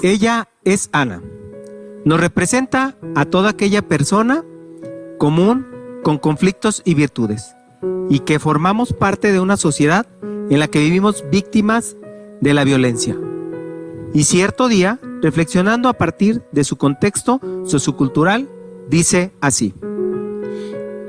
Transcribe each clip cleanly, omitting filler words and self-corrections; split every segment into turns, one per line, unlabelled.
Ella es Ana. Nos representa a toda aquella persona común con conflictos y virtudes, y que formamos parte de una sociedad en la que vivimos víctimas de la violencia. Y cierto día, reflexionando a partir de su contexto sociocultural, dice así: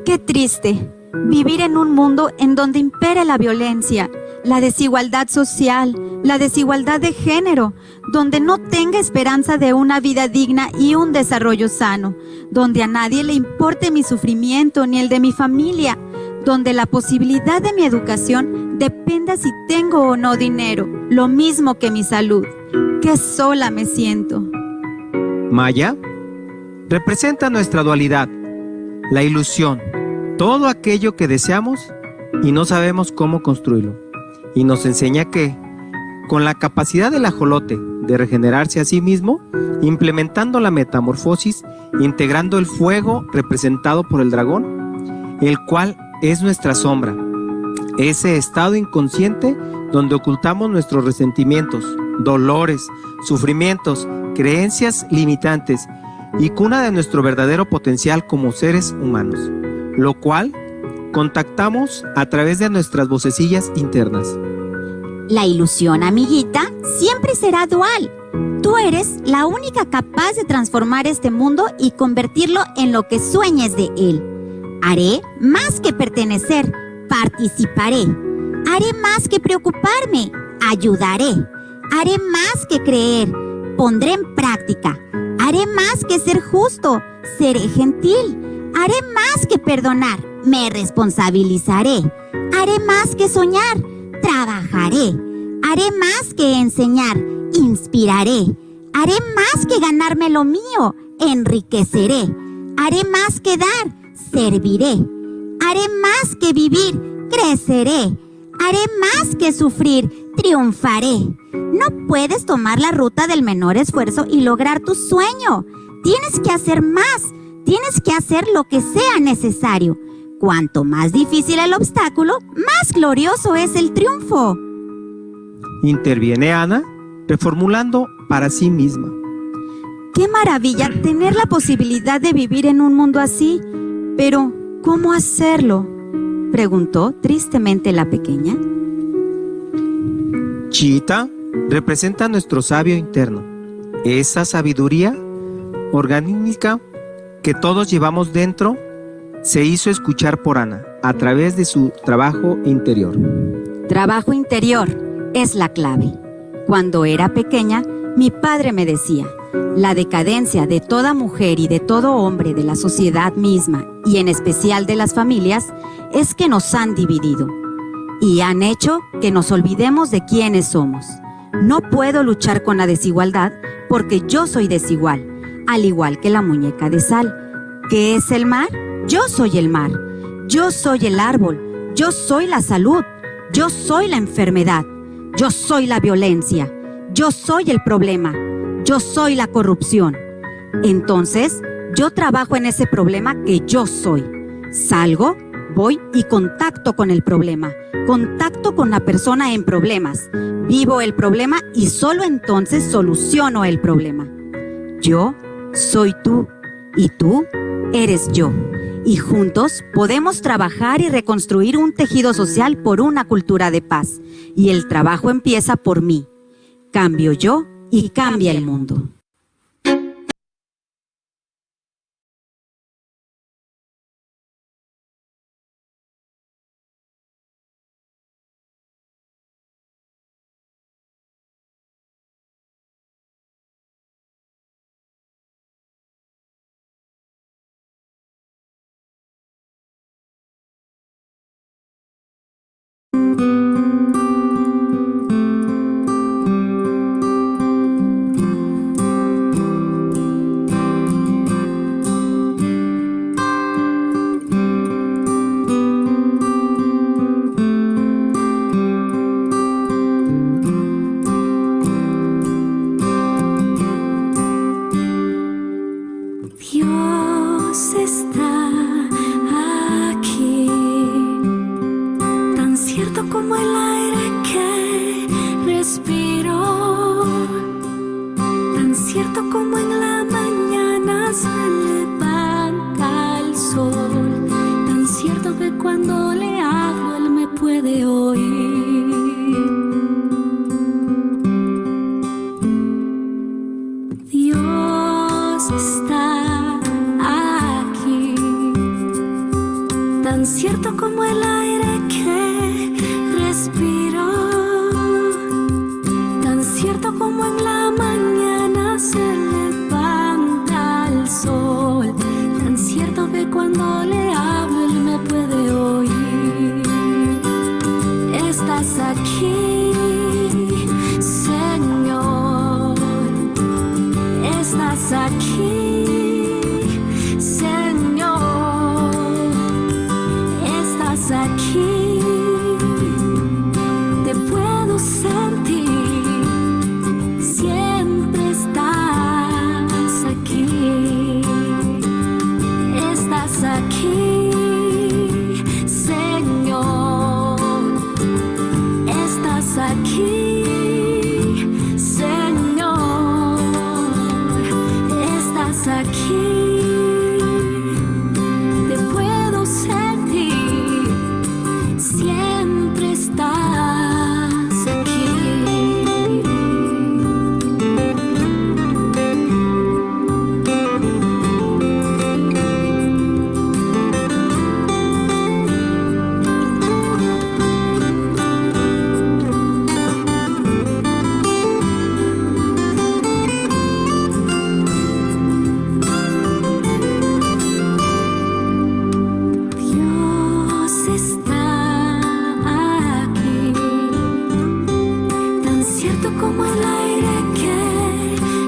Qué triste vivir en un mundo en donde impera la violencia, la desigualdad social, la desigualdad de género, donde no tenga esperanza de una vida digna y un desarrollo sano, donde a nadie le importe mi sufrimiento ni el de mi familia, donde la posibilidad de mi educación dependa si tengo o no dinero, lo mismo que mi salud. Qué sola me siento.
Maya representa nuestra dualidad, la ilusión, todo aquello que deseamos y no sabemos cómo construirlo. Y nos enseña que, con la capacidad del ajolote de regenerarse a sí mismo, implementando la metamorfosis, integrando el fuego representado por el dragón, el cual es nuestra sombra, ese estado inconsciente donde ocultamos nuestros resentimientos, dolores, sufrimientos, creencias limitantes y cuna de nuestro verdadero potencial como seres humanos, lo cual contactamos a través de nuestras vocecillas internas.
La ilusión, amiguita, siempre será dual. Tú eres la única capaz de transformar este mundo y convertirlo en lo que sueñes de él. Haré más que pertenecer, participaré. Haré más que preocuparme, ayudaré. Haré más que creer, pondré en práctica. Haré más que ser justo, seré gentil. Haré más que perdonar, me responsabilizaré. Haré más que soñar, trabajaré. Haré más que enseñar, inspiraré. Haré más que ganarme lo mío, enriqueceré. Haré más que dar, serviré. Haré más que vivir, creceré. Haré más que sufrir, triunfaré. No puedes tomar la ruta del menor esfuerzo y lograr tu sueño. Tienes que hacer más. Tienes que hacer lo que sea necesario. Cuanto más difícil el obstáculo, más glorioso es el triunfo.
Interviene Ana, reformulando para sí misma.
¡Qué maravilla tener la posibilidad de vivir en un mundo así! Pero, ¿cómo hacerlo?, preguntó tristemente la pequeña.
Chita representa nuestro sabio interno, esa sabiduría orgánica que todos llevamos dentro. Se hizo escuchar por Ana a través de su trabajo interior.
Trabajo interior es la clave. Cuando era pequeña, mi padre me decía: la decadencia de toda mujer y de todo hombre de la sociedad misma, y en especial de las familias, es que nos han dividido y han hecho que nos olvidemos de quiénes somos. No puedo luchar con la desigualdad porque yo soy desigual, al igual que la muñeca de sal. ¿Qué es el mar? Yo soy el mar. Yo soy el árbol. Yo soy la salud. Yo soy la enfermedad. Yo soy la violencia. Yo soy el problema. Yo soy la corrupción. Entonces, yo trabajo en ese problema que yo soy. Salgo, voy y contacto con el problema. Contacto con la persona en problemas. Vivo el problema y solo entonces soluciono el problema. Yo soy tú y tú eres yo. Y juntos podemos trabajar y reconstruir un tejido social por una cultura de paz. Y el trabajo empieza por mí. Cambio yo y cambia el mundo.
cierto como en la mañana se levanta el sol, tan cierto que cuando le hablo él me puede oír. Dios está aquí, tan cierto como el aire que respiro, tan cierto como en la mañana se levanta el sol, tan cierto que cuando le hablo él me puede oír. Estás aquí, Señor, estás aquí, Señor, estás aquí, te puedo sentir, siempre estás aquí, estás aquí, Señor, estás aquí, Señor, estás aquí, te puedo sentir, siempre estás aquí. Dios está aquí, tan cierto como el aire que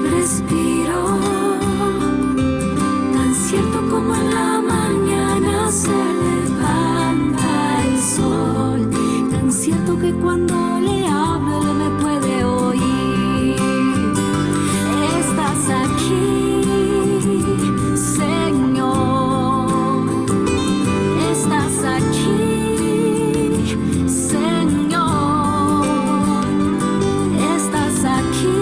respiro, tan cierto como en la mañana se levanta el sol, tan cierto que cuando le hablo él me puede oír. Estás aquí, Señor, estás aquí, Señor, estás aquí,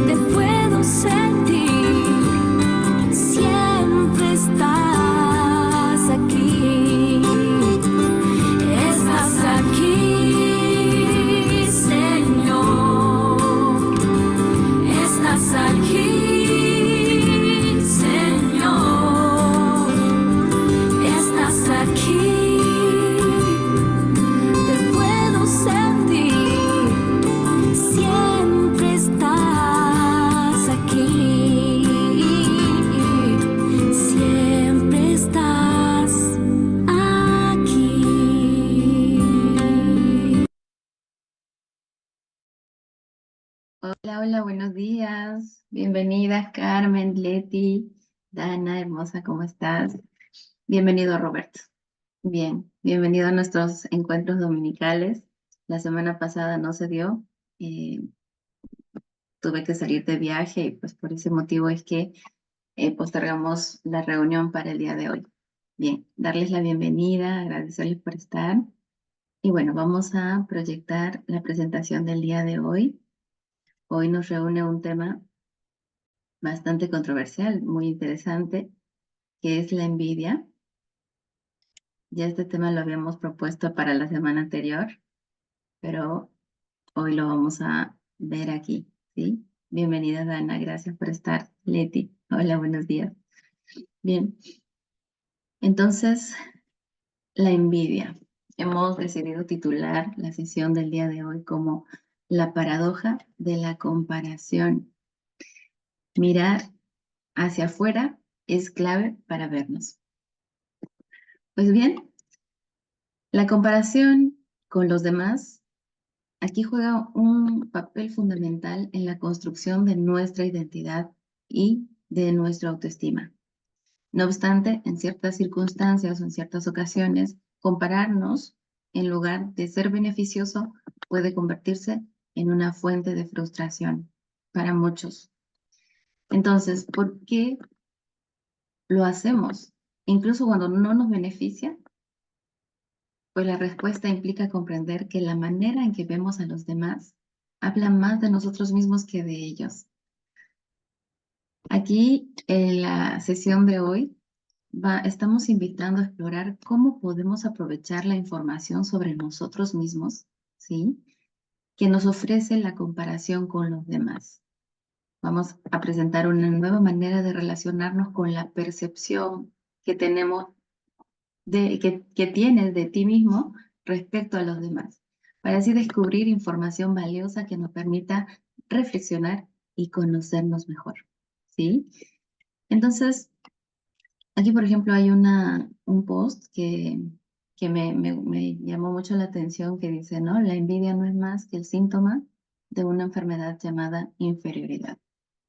te puedo sentir, siempre estás aquí, estás aquí, Señor, estás aquí, Señor, estás aquí, te puedo sentir, siempre estás aquí, siempre estás aquí.
Hola, hola, buenos días. Bienvenidas, Carmen, Leti, Dana, hermosa, ¿cómo estás? Bienvenido, Roberto. Bien, bienvenido a nuestros encuentros dominicales. La semana pasada no se dio, eh, tuve que salir de viaje y pues por ese motivo es que postergamos la reunión para el día de hoy. Bien, darles la bienvenida, agradecerles por estar. Y bueno, vamos a proyectar la presentación del día de hoy. Hoy nos reúne un tema bastante controversial, muy interesante, que es la envidia. Ya este tema lo habíamos propuesto para la semana anterior, pero hoy lo vamos a ver aquí, ¿sí? Bienvenida, Dana, gracias por estar. Leti, hola, buenos días. Bien, entonces, la envidia. Hemos decidido titular la sesión del día de hoy como la paradoja de la comparación. Mirar hacia afuera es clave para vernos. Pues bien, la comparación con los demás aquí juega un papel fundamental en la construcción de nuestra identidad y de nuestra autoestima. No obstante, en ciertas circunstancias o en ciertas ocasiones, compararnos, en lugar de ser beneficioso, puede convertirse en una fuente de frustración para muchos. Entonces, ¿por qué lo hacemos? Incluso cuando no nos beneficia, pues la respuesta implica comprender que la manera en que vemos a los demás habla más de nosotros mismos que de ellos. Aquí, en la sesión de hoy, estamos invitando a explorar cómo podemos aprovechar la información sobre nosotros mismos, ¿sí? Que nos ofrece la comparación con los demás. Vamos a presentar una nueva manera de relacionarnos con la percepción que tenemos que tienes de ti mismo respecto a los demás, para así descubrir información valiosa que nos permita reflexionar y conocernos mejor, ¿sí? Entonces, aquí, por ejemplo, hay un post que me llamó mucho la atención que dice, ¿no? La envidia no es más que el síntoma de una enfermedad llamada inferioridad.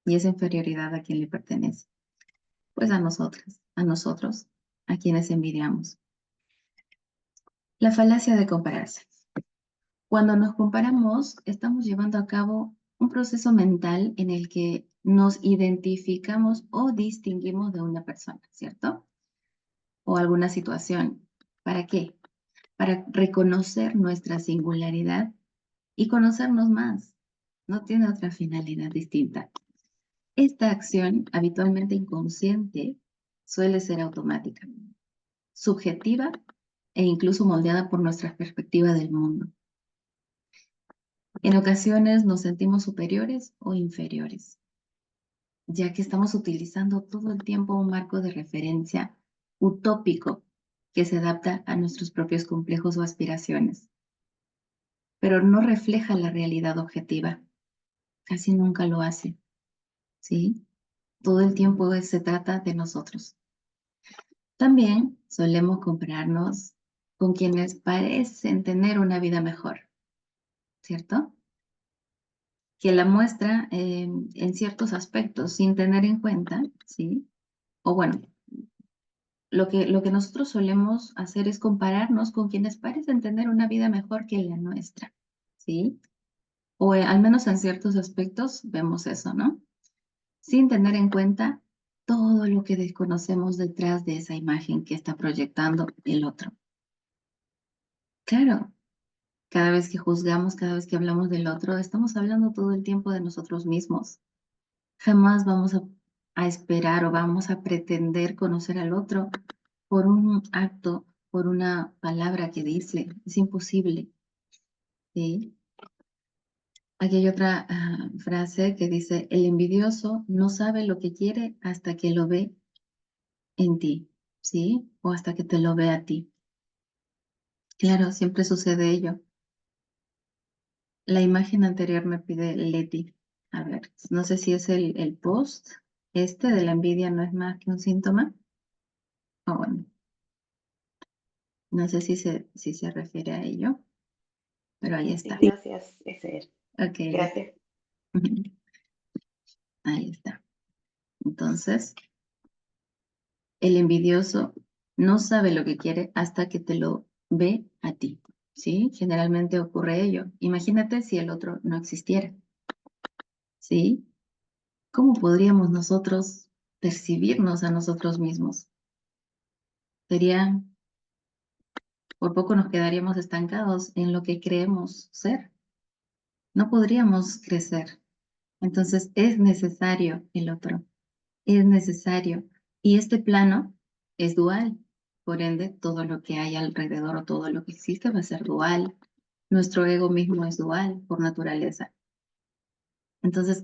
¿Y esa inferioridad a quién le pertenece? Pues a nosotros, a quienes envidiamos. La falacia de compararse. Cuando nos comparamos, estamos llevando a cabo un proceso mental en el que nos identificamos o distinguimos de una persona, ¿cierto? O alguna situación. ¿Para qué? Para reconocer nuestra singularidad y conocernos más. No tiene otra finalidad distinta. Esta acción, habitualmente inconsciente, suele ser automática, subjetiva e incluso moldeada por nuestra perspectiva del mundo. En ocasiones nos sentimos superiores o inferiores, ya que estamos utilizando todo el tiempo un marco de referencia utópico que se adapta a nuestros propios complejos o aspiraciones, pero no refleja la realidad objetiva. Casi nunca lo hace, ¿sí? Todo el tiempo se trata de nosotros. También solemos compararnos con quienes parecen tener una vida mejor, ¿cierto? Que la muestra en ciertos aspectos sin tener en cuenta, ¿sí? O bueno, lo que nosotros solemos hacer es compararnos con quienes parecen tener una vida mejor que la nuestra, ¿sí? O al menos en ciertos aspectos vemos eso, ¿no? Sin tener en cuenta todo lo que desconocemos detrás de esa imagen que está proyectando el otro. Claro, cada vez que juzgamos, cada vez que hablamos del otro, estamos hablando todo el tiempo de nosotros mismos. Jamás vamos a esperar o vamos a pretender conocer al otro por un acto, por una palabra que dice. Es imposible, ¿sí? Aquí hay otra frase que dice, el envidioso no sabe lo que quiere hasta que lo ve en ti, ¿sí? O hasta que te lo ve a ti. Claro, siempre sucede ello. La imagen anterior me pide Leti. A ver, no sé si es el post de la envidia no es más que un síntoma. O bueno, no sé si se refiere a ello, pero ahí
Sí,
está.
gracias, Esther.
Ok,
Gracias.
ahí está. Entonces, el envidioso no sabe lo que quiere hasta que te lo ve a ti, ¿sí? Generalmente ocurre ello. Imagínate si el otro no existiera, ¿sí? ¿Cómo podríamos nosotros percibirnos a nosotros mismos? Sería, por poco nos quedaríamos estancados en lo que creemos ser. No podríamos crecer. Entonces es necesario el otro, es necesario. Y este plano es dual. Por ende, todo lo que hay alrededor o todo lo que existe va a ser dual. Nuestro ego mismo es dual por naturaleza. Entonces,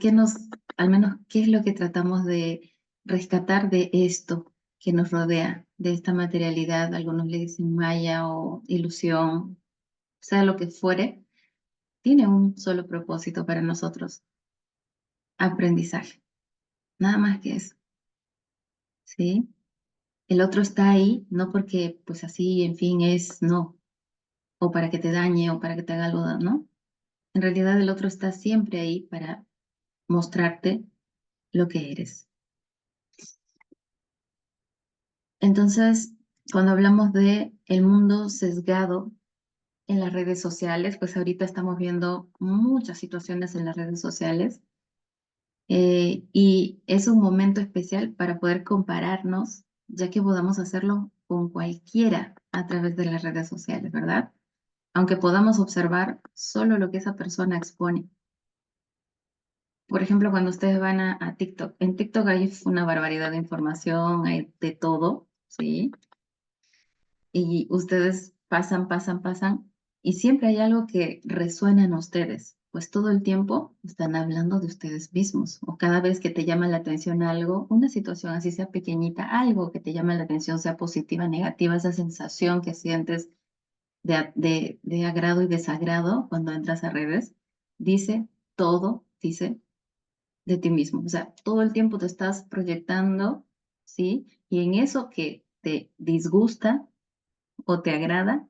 al menos, qué es lo que tratamos de rescatar de esto que nos rodea, de esta materialidad? Algunos le dicen maya o ilusión, sea lo que fuere, tiene un solo propósito para nosotros: aprendizaje. Nada más que eso, ¿sí? El otro está ahí, no porque, pues así, en fin, no, o para que te dañe o para que te haga algo, ¿no? En realidad el otro está siempre ahí para mostrarte lo que eres. Entonces, cuando hablamos de el mundo sesgado en las redes sociales, pues ahorita estamos viendo muchas situaciones en las redes sociales, y es un momento especial para poder compararnos, ya que podamos hacerlo con cualquiera a través de las redes sociales, ¿verdad? Aunque podamos observar solo lo que esa persona expone. Por ejemplo, cuando ustedes van a TikTok, en TikTok hay una barbaridad de información, hay de todo, ¿sí? Y ustedes pasan, y siempre hay algo que resuena en ustedes, pues todo el tiempo están hablando de ustedes mismos, o cada vez que te llama la atención algo, una situación así sea pequeñita, algo que te llama la atención, sea positiva, negativa, esa sensación que sientes de agrado y desagrado cuando entras a redes, dice todo, dice de ti mismo. O sea, todo el tiempo te estás proyectando, ¿sí? Y en eso que te disgusta o te agrada,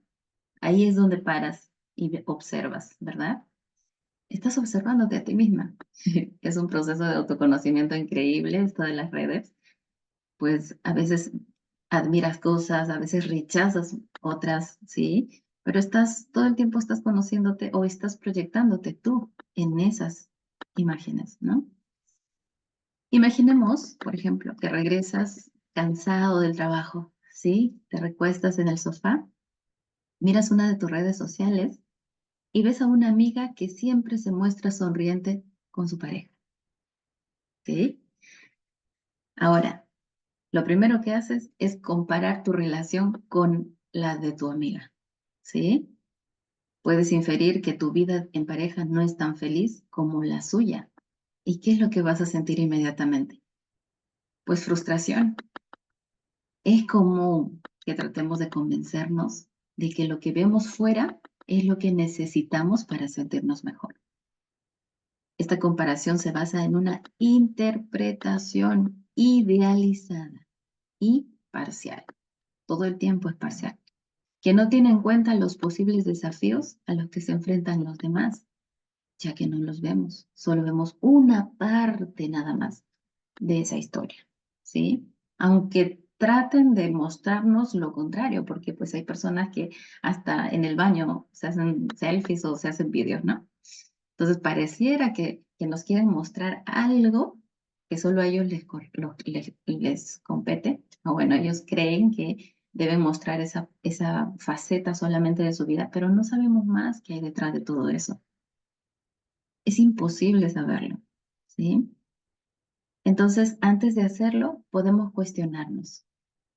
ahí es donde paras y observas, ¿verdad? Estás observándote a ti misma. Es un proceso de autoconocimiento increíble esto de las redes. Pues a veces admiras cosas, a veces rechazas otras, ¿sí? Pero todo el tiempo estás conociéndote o estás proyectándote tú en esas imágenes, ¿no? Imaginemos, por ejemplo, que regresas cansado del trabajo, ¿sí? Te recuestas en el sofá, miras una de tus redes sociales y ves a una amiga que siempre se muestra sonriente con su pareja, ¿sí? Ahora, lo primero que haces es comparar tu relación con la de tu amiga, ¿sí? Puedes inferir que tu vida en pareja no es tan feliz como la suya. ¿Y qué es lo que vas a sentir inmediatamente? Pues frustración. Es común que tratemos de convencernos de que lo que vemos fuera es lo que necesitamos para sentirnos mejor. Esta comparación se basa en una interpretación idealizada y parcial. Todo el tiempo es parcial, que no tiene en cuenta los posibles desafíos a los que se enfrentan los demás, ya que no los vemos, solo vemos una parte nada más de esa historia, ¿sí? Aunque traten de mostrarnos lo contrario, porque pues hay personas que hasta en el baño se hacen selfies o se hacen videos, ¿no? Entonces pareciera que nos quieren mostrar algo que solo a ellos les compete, o bueno, ellos creen que deben mostrar esa faceta solamente de su vida, pero no sabemos más qué hay detrás de todo eso. Es imposible saberlo, ¿sí? Entonces, antes de hacerlo, podemos cuestionarnos,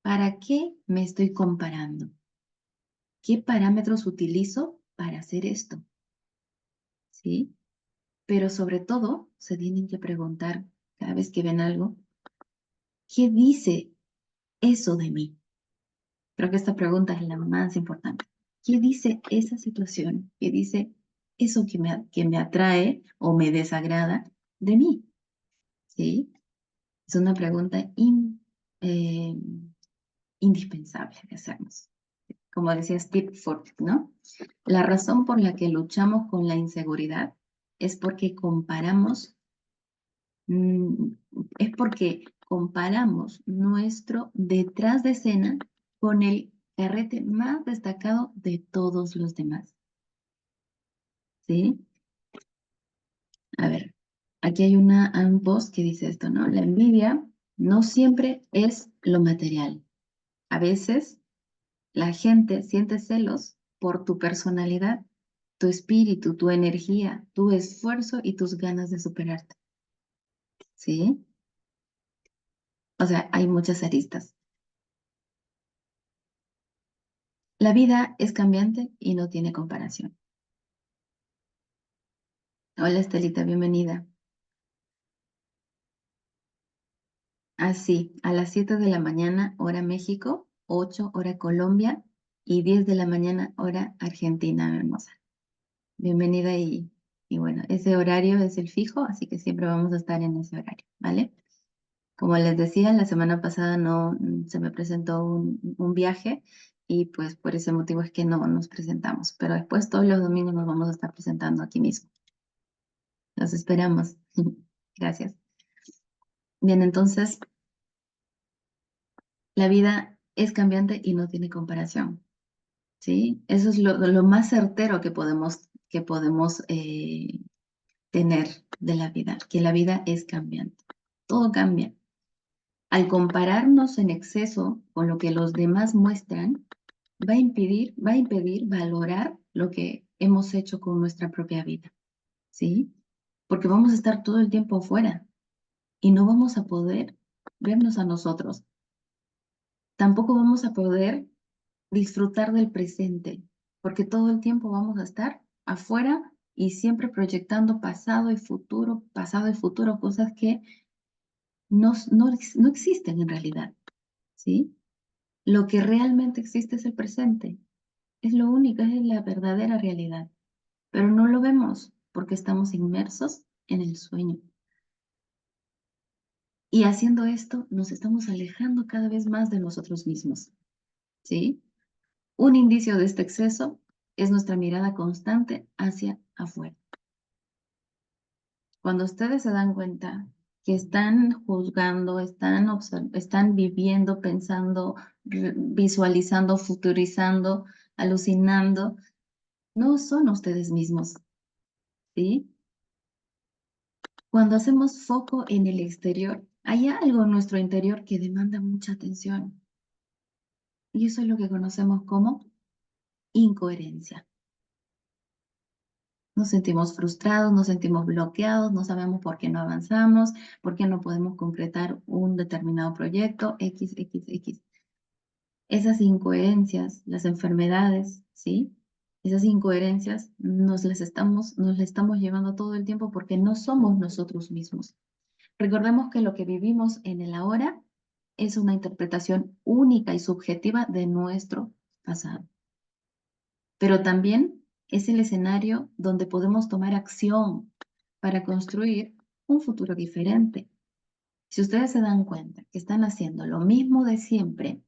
¿para qué me estoy comparando? ¿Qué parámetros utilizo para hacer esto? ¿Sí? Pero sobre todo, se tienen que preguntar cada vez que ven algo, ¿qué dice eso de mí? Creo que esta pregunta es la más importante. ¿Qué dice esa situación? ¿Qué dice eso que me atrae o me desagrada de mí? ¿Sí? Es una pregunta eh, indispensable de hacernos. Como decía Steve Ford, ¿no? La razón por la que luchamos con la inseguridad es porque mm, comparamos nuestro detrás de escena con el carrete más destacado de todos los demás. ¿Sí? A ver, aquí hay un post que dice esto, ¿no? La envidia no siempre es lo material. A veces la gente siente celos por tu personalidad, tu espíritu, tu energía, tu esfuerzo y tus ganas de superarte. ¿Sí? O sea, hay muchas aristas. La vida es cambiante y no tiene comparación. Hola Estelita, bienvenida. Así, a las 7 de la mañana, hora México, 8 hora Colombia y 10 de la mañana, hora Argentina, mi hermosa. Bienvenida y bueno, ese horario es el fijo, así que siempre vamos a estar en ese horario, ¿vale? Como les decía, la semana pasada no se me presentó un viaje y pues por ese motivo es que no nos presentamos, pero después todos los domingos nos vamos a estar presentando aquí mismo. Los esperamos. Gracias. Bien, entonces, la vida es cambiante y no tiene comparación, ¿sí? Eso es lo más certero que podemos tener de la vida, que la vida es cambiante. Todo cambia. Al compararnos en exceso con lo que los demás muestran, va a impedir valorar lo que hemos hecho con nuestra propia vida, ¿sí? porque vamos a estar todo el tiempo afuera y no vamos a poder vernos a nosotros. Tampoco vamos a poder disfrutar del presente, porque todo el tiempo vamos a estar afuera y siempre proyectando pasado y futuro, cosas que no existen en realidad, ¿sí? Lo que realmente existe es el presente, es lo único, es la verdadera realidad, pero no lo vemos porque estamos inmersos en el sueño. Y haciendo esto, nos estamos alejando cada vez más de nosotros mismos, ¿sí? Un indicio de este exceso es nuestra mirada constante hacia afuera. Cuando ustedes se dan cuenta que están juzgando, están viviendo, pensando, visualizando, futurizando, alucinando, no son ustedes mismos, ¿sí? Cuando hacemos foco en el exterior, hay algo en nuestro interior que demanda mucha atención. Y eso es lo que conocemos como incoherencia. Nos sentimos frustrados, nos sentimos bloqueados, no sabemos por qué no avanzamos, por qué no podemos concretar un determinado proyecto, X. Esas incoherencias, las enfermedades, ¿sí? Esas incoherencias nos las estamos llevando todo el tiempo porque no somos nosotros mismos. Recordemos que lo que vivimos en el ahora es una interpretación única y subjetiva de nuestro pasado. Pero también es el escenario donde podemos tomar acción para construir un futuro diferente. Si ustedes se dan cuenta que están haciendo lo mismo de siempre,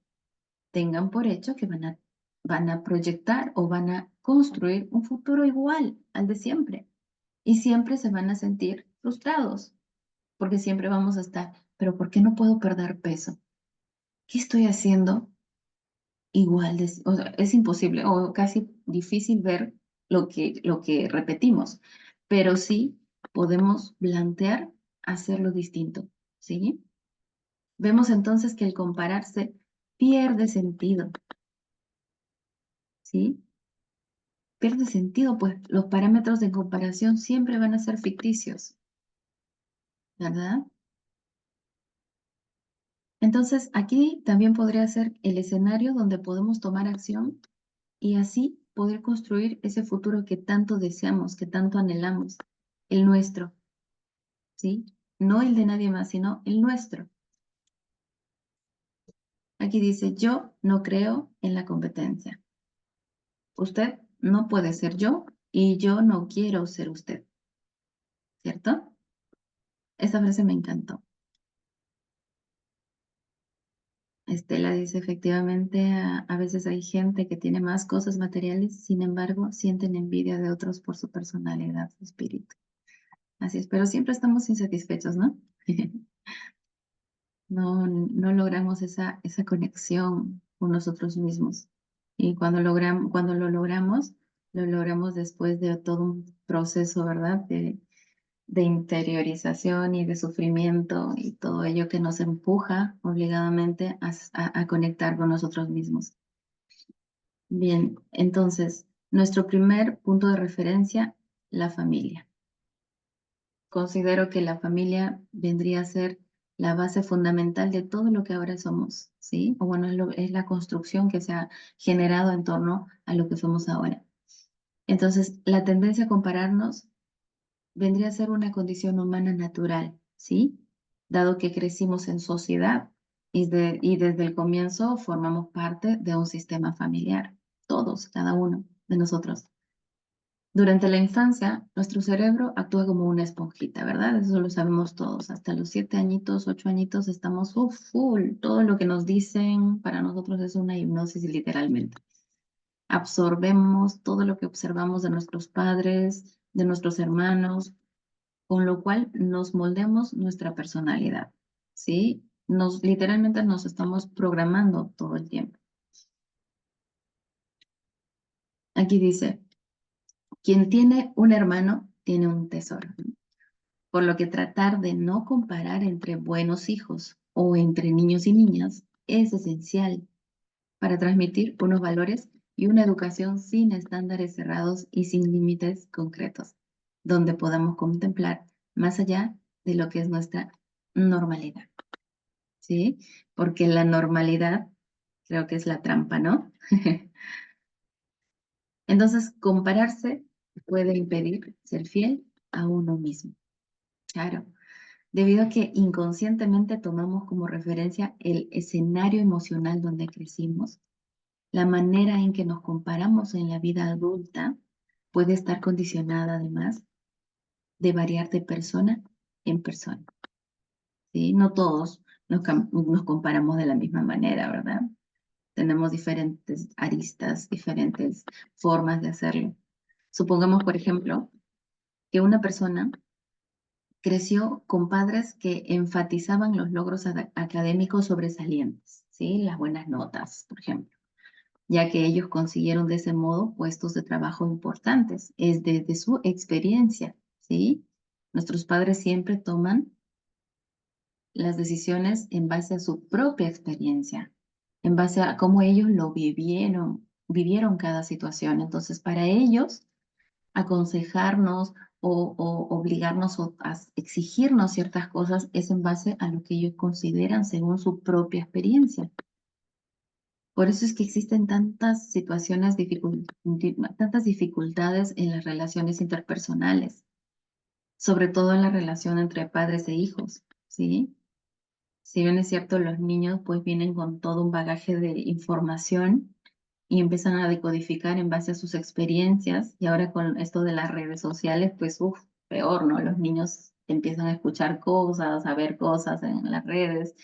tengan por hecho que van a proyectar o van a construir un futuro igual al de siempre. Y siempre se van a sentir frustrados, porque siempre vamos a estar, pero ¿por qué no puedo perder peso? ¿Qué estoy haciendo? Igual, o sea, es imposible o casi difícil ver lo que repetimos, pero sí podemos plantear hacerlo distinto, ¿sí? Vemos entonces que el compararse pierde sentido, ¿sí? Pierde sentido, pues los parámetros de comparación siempre van a ser ficticios, ¿verdad? Entonces, aquí también podría ser el escenario donde podemos tomar acción y así poder construir ese futuro que tanto deseamos, que tanto anhelamos, el nuestro, ¿sí? No el de nadie más, sino el nuestro. Aquí dice, yo no creo en la competencia. Usted no puede ser yo y yo no quiero ser usted, ¿cierto? Esa frase me encantó. Estela dice, efectivamente, a veces hay gente que tiene más cosas materiales, sin embargo, sienten envidia de otros por su personalidad, su espíritu. Así es, pero siempre estamos insatisfechos, ¿no? No logramos esa conexión con nosotros mismos. Y cuando lo logramos después de todo un proceso, ¿verdad? De interiorización y de sufrimiento y todo ello que nos empuja obligadamente a conectar con nosotros mismos. Bien, entonces, nuestro primer punto de referencia, la familia. Considero que la familia vendría a ser la base fundamental de todo lo que ahora somos, ¿sí? O bueno, es la construcción que se ha generado en torno a lo que somos ahora. Entonces, la tendencia a compararnos vendría a ser una condición humana natural, ¿sí? Dado que crecimos en sociedad y desde el comienzo formamos parte de un sistema familiar, todos, cada uno de nosotros. Durante la infancia, nuestro cerebro actúa como una esponjita, ¿verdad? Eso lo sabemos todos. Hasta los 7 añitos, 8 añitos, estamos full. Todo lo que nos dicen para nosotros es una hipnosis literalmente. Absorbemos todo lo que observamos de nuestros padres, de nuestros hermanos, con lo cual nos moldemos nuestra personalidad, ¿sí? Literalmente nos estamos programando todo el tiempo. Aquí dice, quien tiene un hermano tiene un tesoro, ¿no? Por lo que tratar de no comparar entre buenos hijos o entre niños y niñas es esencial para transmitir unos valores y una educación sin estándares cerrados y sin límites concretos, donde podamos contemplar más allá de lo que es nuestra normalidad, ¿sí? Porque la normalidad creo que es la trampa, ¿no? Entonces, compararse puede impedir ser fiel a uno mismo. Claro, debido a que inconscientemente tomamos como referencia el escenario emocional donde crecimos, la manera en que nos comparamos en la vida adulta puede estar condicionada además de variar de persona en persona, ¿sí? No todos nos comparamos de la misma manera, ¿verdad? Tenemos diferentes aristas, diferentes formas de hacerlo. Supongamos, por ejemplo, que una persona creció con padres que enfatizaban los logros académicos sobresalientes, ¿sí? Las buenas notas, por ejemplo, ya que ellos consiguieron de ese modo puestos de trabajo importantes. Es desde su experiencia, ¿sí? Nuestros padres siempre toman las decisiones en base a su propia experiencia, en base a cómo ellos lo vivieron cada situación. Entonces, para ellos, aconsejarnos o obligarnos o a exigirnos ciertas cosas es en base a lo que ellos consideran según su propia experiencia. Por eso es que existen tantas situaciones, tantas dificultades en las relaciones interpersonales, sobre todo en la relación entre padres e hijos, ¿sí? Si bien es cierto, los niños pues vienen con todo un bagaje de información y empiezan a decodificar en base a sus experiencias, y ahora con esto de las redes sociales, pues peor, ¿no? Los niños empiezan a escuchar cosas, a ver cosas en las redes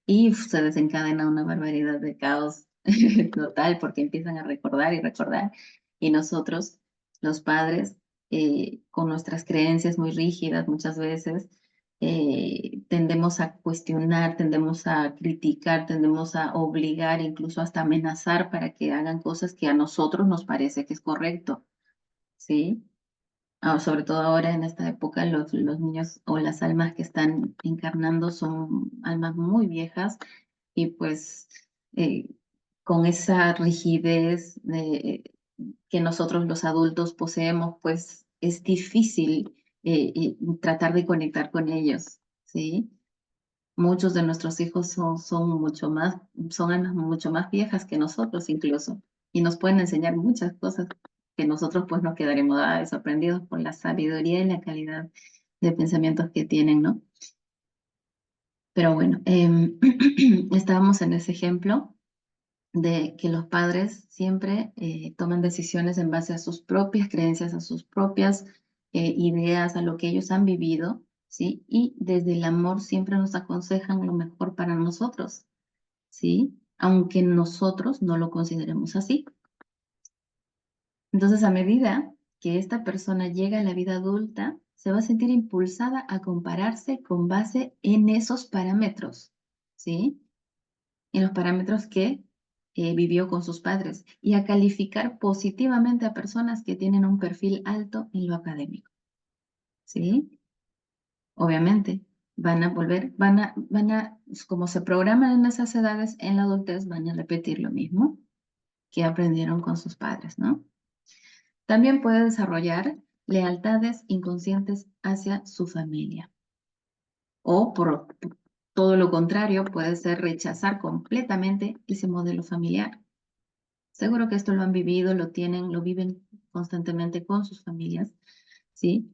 y se desencadena una barbaridad de caos total porque empiezan a recordar y recordar. Y nosotros, los padres, con nuestras creencias muy rígidas muchas veces, tendemos a cuestionar, tendemos a criticar, tendemos a obligar, incluso hasta amenazar para que hagan cosas que a nosotros nos parece que es correcto, ¿sí? Sobre todo ahora en esta época, los niños o las almas que están encarnando son almas muy viejas y pues eh, con esa rigidez que nosotros los adultos poseemos, pues es difícil tratar de conectar con ellos, ¿sí? Muchos de nuestros hijos son almas mucho más viejas que nosotros incluso, y nos pueden enseñar muchas cosas que nosotros pues nos quedaremos sorprendidos por la sabiduría y la calidad de pensamientos que tienen, ¿no? Pero bueno, estábamos en ese ejemplo de que los padres siempre toman decisiones en base a sus propias creencias, a sus propias ideas, a lo que ellos han vivido, ¿sí? Y desde el amor siempre nos aconsejan lo mejor para nosotros, ¿sí? Aunque nosotros no lo consideremos así. Entonces, a medida que esta persona llega a la vida adulta, se va a sentir impulsada a compararse con base en esos parámetros, ¿sí? En los parámetros que vivió con sus padres y a calificar positivamente a personas que tienen un perfil alto en lo académico, ¿sí? Obviamente, como se programan en esas edades, en la adultez van a repetir lo mismo que aprendieron con sus padres, ¿no? También puede desarrollar lealtades inconscientes hacia su familia. O por todo lo contrario, puede ser rechazar completamente ese modelo familiar. Seguro que esto lo han vivido, lo tienen, lo viven constantemente con sus familias, ¿sí?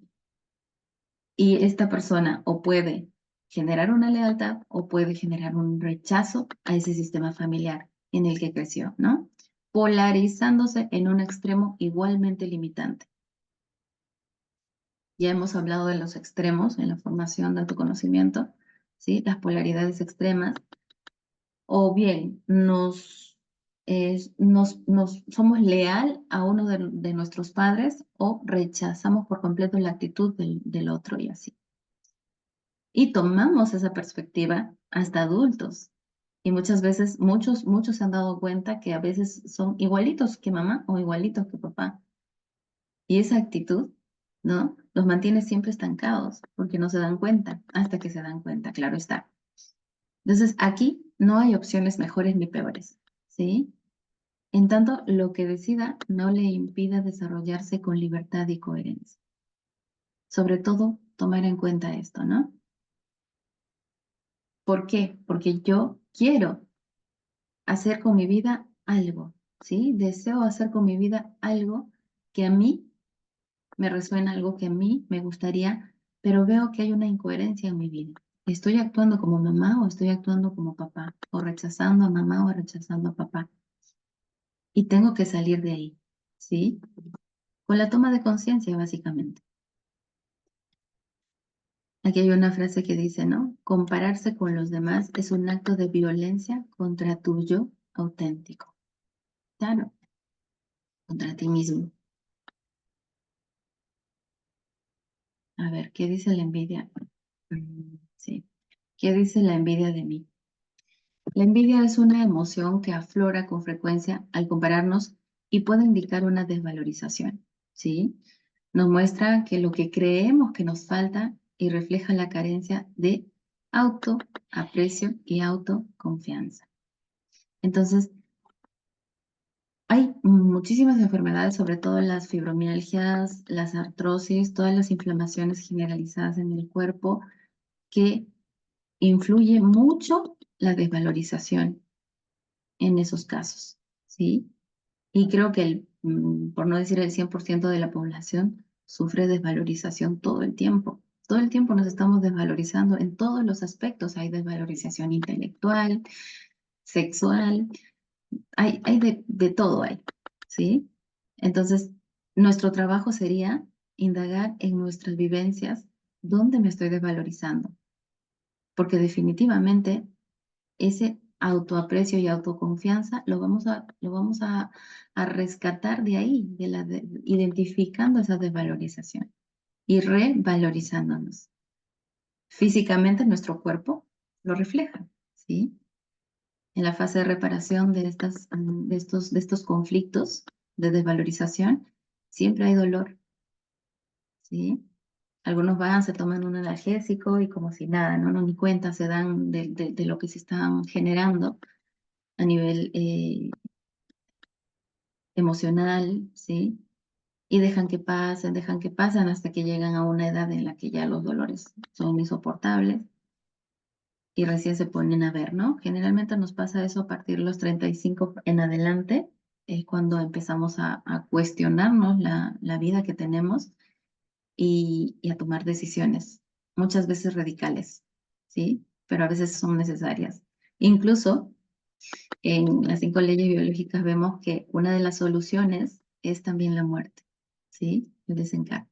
Y esta persona o puede generar una lealtad o puede generar un rechazo a ese sistema familiar en el que creció, ¿no? Polarizándose en un extremo igualmente limitante. Ya hemos hablado de los extremos en la formación de autoconocimiento, ¿sí? Las polaridades extremas. O bien somos leal a uno de nuestros padres o rechazamos por completo la actitud del otro y así. Y tomamos esa perspectiva hasta adultos. Y muchas veces, muchos se han dado cuenta que a veces son igualitos que mamá o igualitos que papá. Y esa actitud, ¿no? Los mantiene siempre estancados porque no se dan cuenta, hasta que se dan cuenta, claro está. Entonces, aquí no hay opciones mejores ni peores, ¿sí? En tanto, lo que decida no le impida desarrollarse con libertad y coherencia. Sobre todo, tomar en cuenta esto, ¿no? ¿Por qué? Porque yo quiero hacer con mi vida algo, ¿sí? Deseo hacer con mi vida algo que a mí me resuena, algo que a mí me gustaría, pero veo que hay una incoherencia en mi vida. ¿Estoy actuando como mamá o estoy actuando como papá? ¿O rechazando a mamá o rechazando a papá? Y tengo que salir de ahí, ¿sí? Con la toma de conciencia, básicamente. Aquí hay una frase que dice, ¿no? Compararse con los demás es un acto de violencia contra tu yo auténtico. Claro, contra ti mismo. A ver, ¿qué dice la envidia? Sí. ¿Qué dice la envidia de mí? La envidia es una emoción que aflora con frecuencia al compararnos y puede indicar una desvalorización, ¿sí? Nos muestra que lo que creemos que nos falta y refleja la carencia de autoaprecio y autoconfianza. Entonces, hay muchísimas enfermedades, sobre todo las fibromialgias, las artrosis, todas las inflamaciones generalizadas en el cuerpo, que influye mucho la desvalorización en esos casos, ¿sí? Y creo que, por no decir el 100% de la población, sufre desvalorización todo el tiempo. Todo el tiempo nos estamos desvalorizando en todos los aspectos. Hay desvalorización intelectual, sexual, hay de todo hay, ¿sí? Entonces, nuestro trabajo sería indagar en nuestras vivencias dónde me estoy desvalorizando, porque definitivamente ese autoaprecio y autoconfianza lo vamos a rescatar de ahí, identificando esa desvalorización y revalorizándonos. Físicamente nuestro cuerpo lo refleja, ¿sí? En la fase de reparación de estos conflictos de desvalorización, siempre hay dolor, ¿sí? Algunos van, se toman un analgésico y como si nada, ¿no? Ni cuenta se dan de lo que se están generando a nivel emocional, ¿sí? Y dejan que pasen hasta que llegan a una edad en la que ya los dolores son insoportables y recién se ponen a ver, ¿no? Generalmente nos pasa eso a partir de los 35 en adelante, es cuando empezamos a cuestionarnos la vida que tenemos y a tomar decisiones, muchas veces radicales, ¿sí? Pero a veces son necesarias. Incluso en las 5 leyes biológicas vemos que una de las soluciones es también la muerte, ¿sí? El desencargo.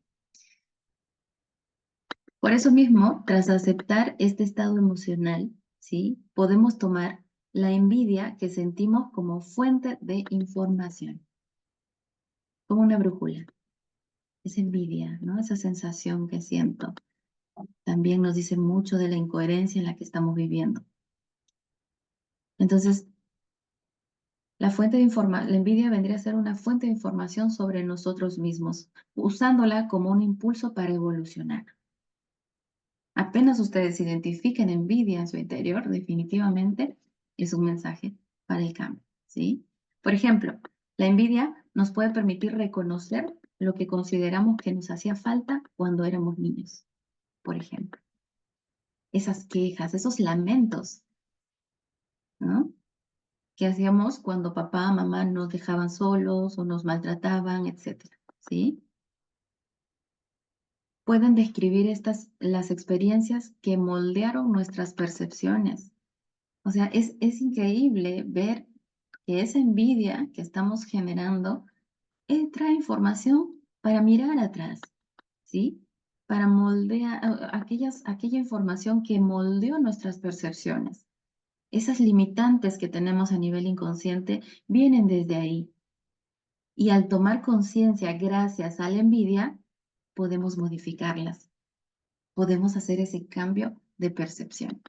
Por eso mismo, tras aceptar este estado emocional, ¿sí? Podemos tomar la envidia que sentimos como fuente de información, como una brújula. Esa envidia, ¿no? Esa sensación que siento también nos dice mucho de la incoherencia en la que estamos viviendo. Entonces, la envidia vendría a ser una fuente de información sobre nosotros mismos, usándola como un impulso para evolucionar. Apenas ustedes identifiquen envidia en su interior, definitivamente es un mensaje para el cambio, ¿sí? Por ejemplo, la envidia nos puede permitir reconocer lo que consideramos que nos hacía falta cuando éramos niños, por ejemplo. Esas quejas, esos lamentos, ¿no? Que hacíamos cuando papá, mamá nos dejaban solos o nos maltrataban, etcétera, ¿sí? Pueden describir las experiencias que moldearon nuestras percepciones. O sea, es increíble ver que esa envidia que estamos generando trae información para mirar atrás, ¿sí? Para moldear aquella información que moldeó nuestras percepciones. Esas limitantes que tenemos a nivel inconsciente vienen desde ahí. Y al tomar conciencia gracias a la envidia, podemos modificarlas. Podemos hacer ese cambio de percepción.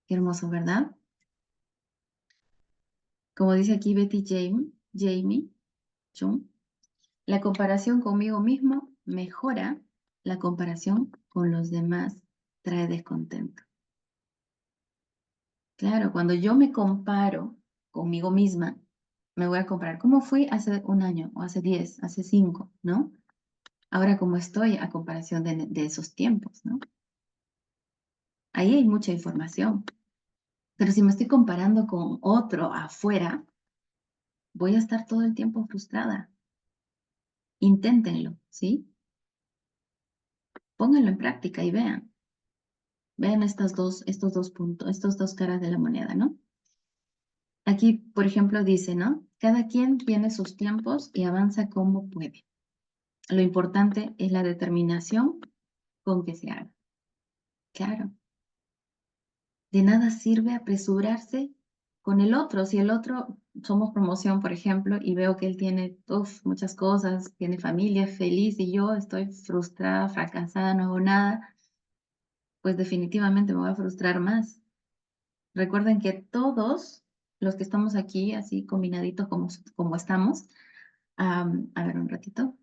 Qué hermoso, ¿verdad? Como dice aquí Betty Jamie Chung, la comparación conmigo mismo mejora, la comparación con los demás trae descontento. Claro, cuando yo me comparo conmigo misma, me voy a comparar cómo fui hace un año, o hace 10, hace 5, ¿no? Ahora, ¿cómo estoy a comparación de esos tiempos, no? Ahí hay mucha información. Pero si me estoy comparando con otro afuera, voy a estar todo el tiempo frustrada. Inténtenlo, ¿sí? Pónganlo en práctica y vean. Vean estos dos puntos, estos dos caras de la moneda, ¿no? Aquí, por ejemplo, dice, ¿no? Cada quien tiene sus tiempos y avanza como puede. Lo importante es la determinación con que se haga. Claro. De nada sirve apresurarse con el otro. Si el otro, somos promoción, por ejemplo, y veo que él tiene muchas cosas, tiene familia, feliz, y yo estoy frustrada, fracasada, no hago nada, pues definitivamente me voy a frustrar más. Recuerden que todos los que estamos aquí, así combinaditos como estamos, a ver un ratito.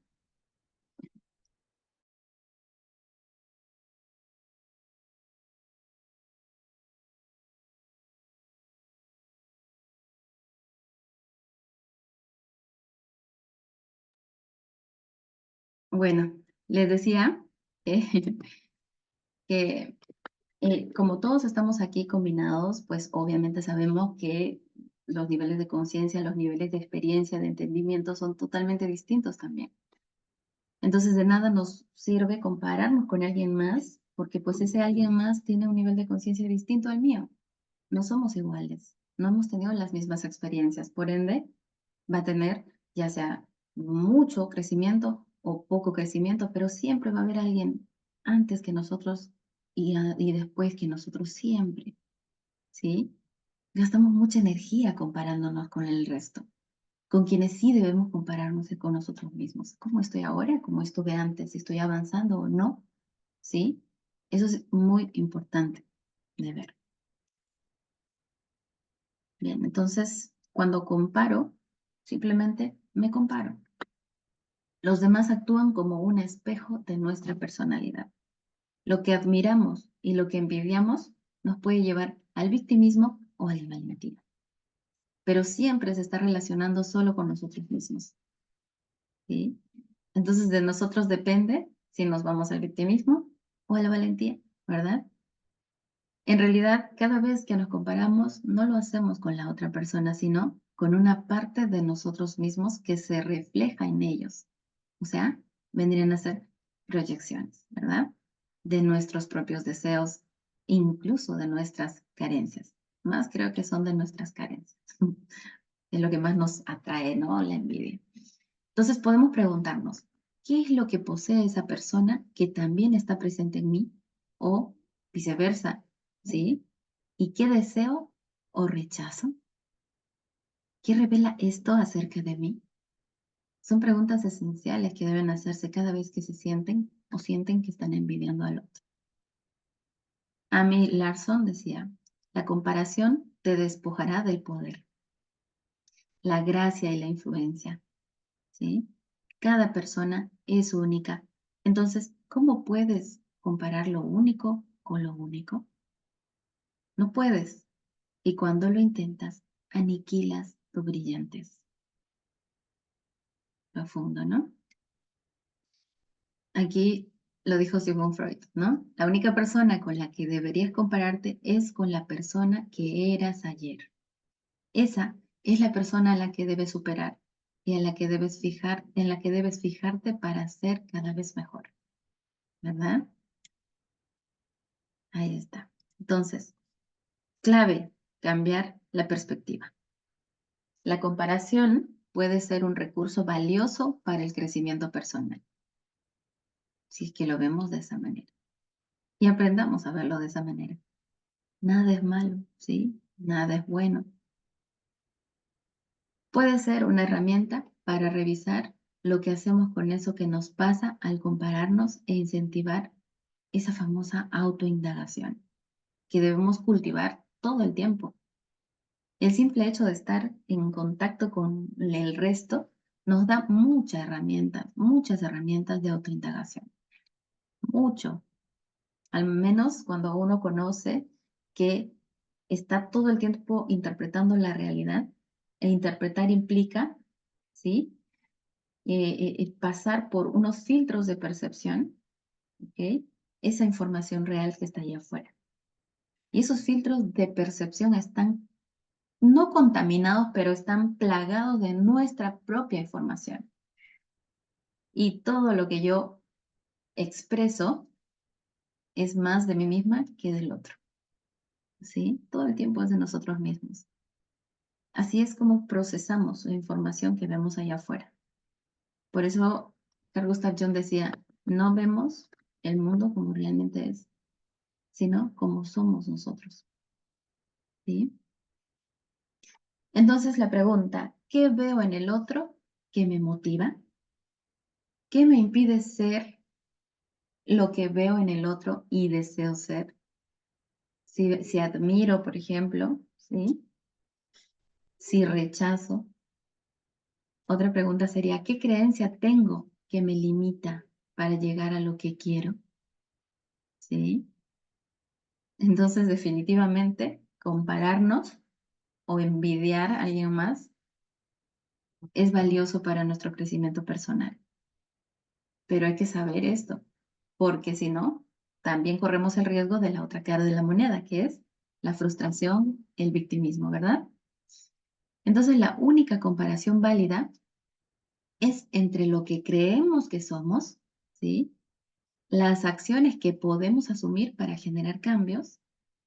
Bueno, les decía que, que como todos estamos aquí combinados, pues obviamente sabemos que los niveles de conciencia, los niveles de experiencia, de entendimiento son totalmente distintos también. Entonces de nada nos sirve compararnos con alguien más, porque pues ese alguien más tiene un nivel de conciencia distinto al mío. No somos iguales, no hemos tenido las mismas experiencias, por ende va a tener ya sea mucho crecimiento o poco crecimiento, pero siempre va a haber alguien antes que nosotros y después que nosotros siempre, ¿sí? Gastamos mucha energía comparándonos con el resto, con quienes sí debemos compararnos es con nosotros mismos. ¿Cómo estoy ahora? ¿Cómo estuve antes? ¿Si estoy avanzando o no? ¿Sí? Eso es muy importante de ver. Bien, entonces, cuando comparo, simplemente me comparo. Los demás actúan como un espejo de nuestra personalidad. Lo que admiramos y lo que envidiamos nos puede llevar al victimismo o a la valentía. Pero siempre se está relacionando solo con nosotros mismos, ¿sí? Entonces de nosotros depende si nos vamos al victimismo o a la valentía, ¿verdad? En realidad, cada vez que nos comparamos, no lo hacemos con la otra persona, sino con una parte de nosotros mismos que se refleja en ellos. O sea, vendrían a ser proyecciones, ¿verdad? De nuestros propios deseos, incluso de nuestras carencias. Más creo que son de nuestras carencias. Es lo que más nos atrae, ¿no? La envidia. Entonces podemos preguntarnos, ¿qué es lo que posee esa persona que también está presente en mí? O viceversa, ¿sí? ¿Y qué deseo o rechazo? ¿Qué revela esto acerca de mí? Son preguntas esenciales que deben hacerse cada vez que se sienten o sienten que están envidiando al otro. Amy Larson decía, la comparación te despojará del poder, la gracia y la influencia, ¿sí? Cada persona es única. Entonces, ¿cómo puedes comparar lo único con lo único? No puedes. Y cuando lo intentas, aniquilas tu brillantez. Profundo, ¿no? Aquí lo dijo Sigmund Freud, ¿no? La única persona con la que deberías compararte es con la persona que eras ayer. Esa es la persona a la que debes superar y en la que debes fijarte para ser cada vez mejor, ¿verdad? Ahí está. Entonces, clave, cambiar la perspectiva. La comparación puede ser un recurso valioso para el crecimiento personal, si es que lo vemos de esa manera. Y aprendamos a verlo de esa manera. Nada es malo, ¿sí? Nada es bueno. Puede ser una herramienta para revisar lo que hacemos con eso que nos pasa al compararnos e incentivar esa famosa autoindagación que debemos cultivar todo el tiempo. El simple hecho de estar en contacto con el resto nos da muchas herramientas de autoindagación. Mucho. Al menos cuando uno conoce que está todo el tiempo interpretando la realidad, e interpretar implica, ¿sí? pasar por unos filtros de percepción, ¿ok? Esa información real que está allá afuera. Y esos filtros de percepción están no contaminados, pero están plagados de nuestra propia información. Y todo lo que yo expreso es más de mí misma que del otro. ¿Sí? Todo el tiempo es de nosotros mismos. Así es como procesamos la información que vemos allá afuera. Por eso Carl Gustav Jung decía, no vemos el mundo como realmente es, sino como somos nosotros. ¿Sí? Entonces la pregunta, ¿qué veo en el otro que me motiva? ¿Qué me impide ser lo que veo en el otro y deseo ser? Si admiro, por ejemplo, ¿sí? Si rechazo. Otra pregunta sería, ¿qué creencia tengo que me limita para llegar a lo que quiero? ¿Sí? Entonces, definitivamente, compararnos o envidiar a alguien más es valioso para nuestro crecimiento personal. Pero hay que saber esto, porque si no, también corremos el riesgo de la otra cara de la moneda, que es la frustración, el victimismo, ¿verdad? Entonces, la única comparación válida es entre lo que creemos que somos, ¿sí? Las acciones que podemos asumir para generar cambios